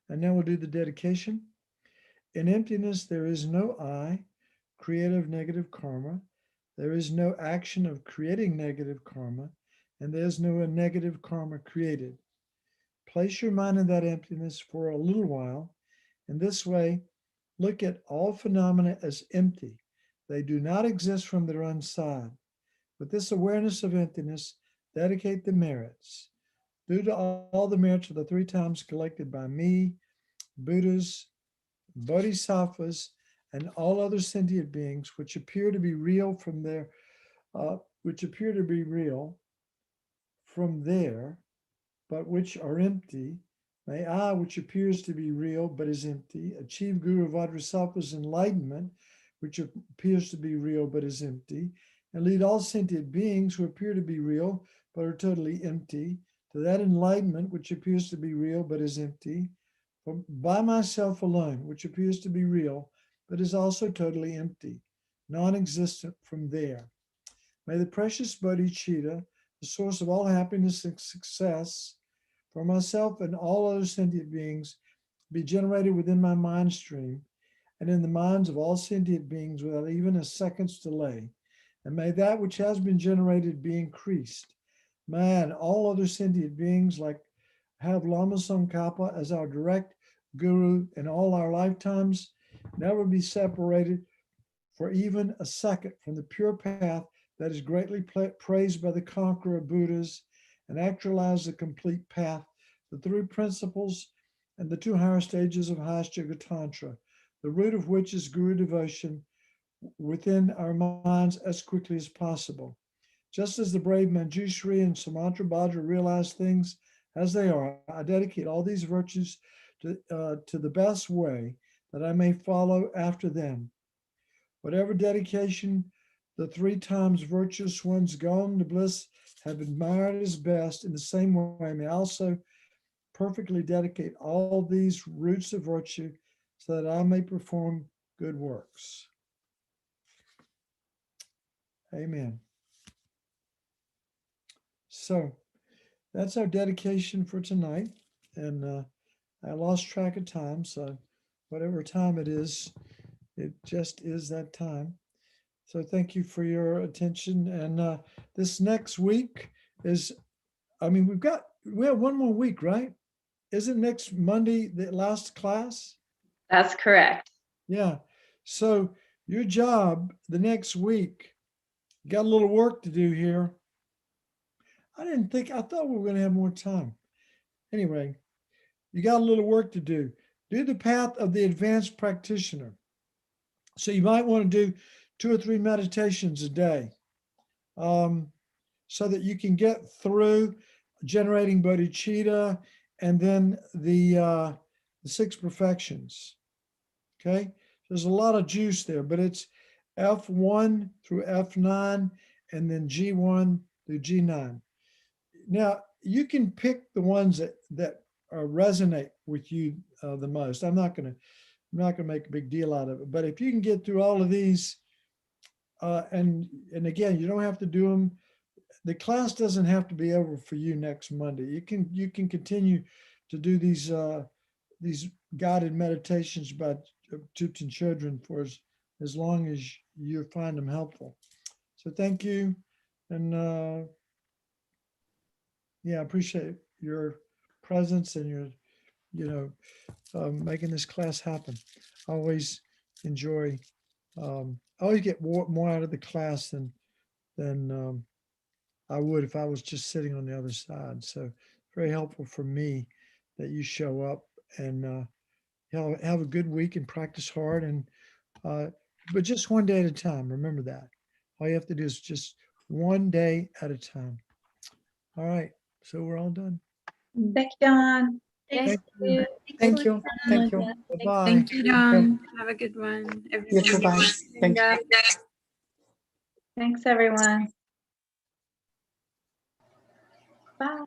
And now we'll do the dedication. In emptiness, there is no I, creative negative karma. There is no action of creating negative karma, and there's no negative karma created. Place your mind in that emptiness for a little while. In this way, look at all phenomena as empty. They do not exist from their own side. With this awareness of emptiness, dedicate the merits. Due to all the merits of the 3 times collected by me, Buddhas, Bodhisattvas, and all other sentient beings, which appear to be real from there, but which are empty, may I, which appears to be real but is empty, achieve Guru Vadrasapa's enlightenment, which appears to be real but is empty, and lead all sentient beings who appear to be real but are totally empty to that enlightenment which appears to be real but is empty, by myself alone, which appears to be real, but is also totally empty, non-existent from there. May the precious bodhicitta, the source of all happiness and success for myself and all other sentient beings, be generated within my mind stream and in the minds of all sentient beings without even a second's delay. And may that which has been generated be increased. May and all other sentient beings have Lama Tsongkhapa as our direct guru in all our lifetimes, never be separated for even a second from the pure path that is greatly praised by the conqueror Buddhas, and actualize the complete path, the three principles and the two higher stages of highest Yoga Tantra, the root of which is Guru devotion, within our minds as quickly as possible. Just as the brave Manjushri and Sumantra Bhadra realize things as they are, I dedicate all these virtues to the best way that I may follow after them. Whatever dedication the 3 times virtuous ones gone to bliss have admired as best, in the same way may I also perfectly dedicate all these roots of virtue so that I may perform good works. Amen. So that's our dedication for tonight. And I lost track of time, so whatever time it just is that time. So thank you for your attention. And this next week is, we have one more week, right? Isn't next Monday the last class? That's correct. Yeah. So your job the next week, got a little work to do here. I thought we were going to have more time. Anyway, you got a little work to do. Do the path of the advanced practitioner. So you might want to do 2 or 3 meditations a day, so that you can get through generating bodhicitta and then the 6 perfections. Okay, there's a lot of juice there, but it's F1 through F9 and then G1 through G9. Now you can pick the ones that resonate with you the most. I'm not going to make a big deal out of it, but if you can get through all of these, and again, you don't have to do them. The class doesn't have to be over for you next Monday. You can continue to do these guided meditations by Tubten children for as long as you find them helpful. So thank you, and yeah, I appreciate your presence and your making this class happen. I always enjoy. I always get more out of the class than I would if I was just sitting on the other side. So very helpful for me that you show up, and have a good week and practice hard, and but just one day at a time. Remember that. All you have to do is just one day at a time. All right. So we're all done. Becky Dawn. Thank you. Thank you. Thank you. Bye-bye. Thank you, Dawn. Have a good one, everyone. You too, bye. Thank you. Thanks, everyone. Bye.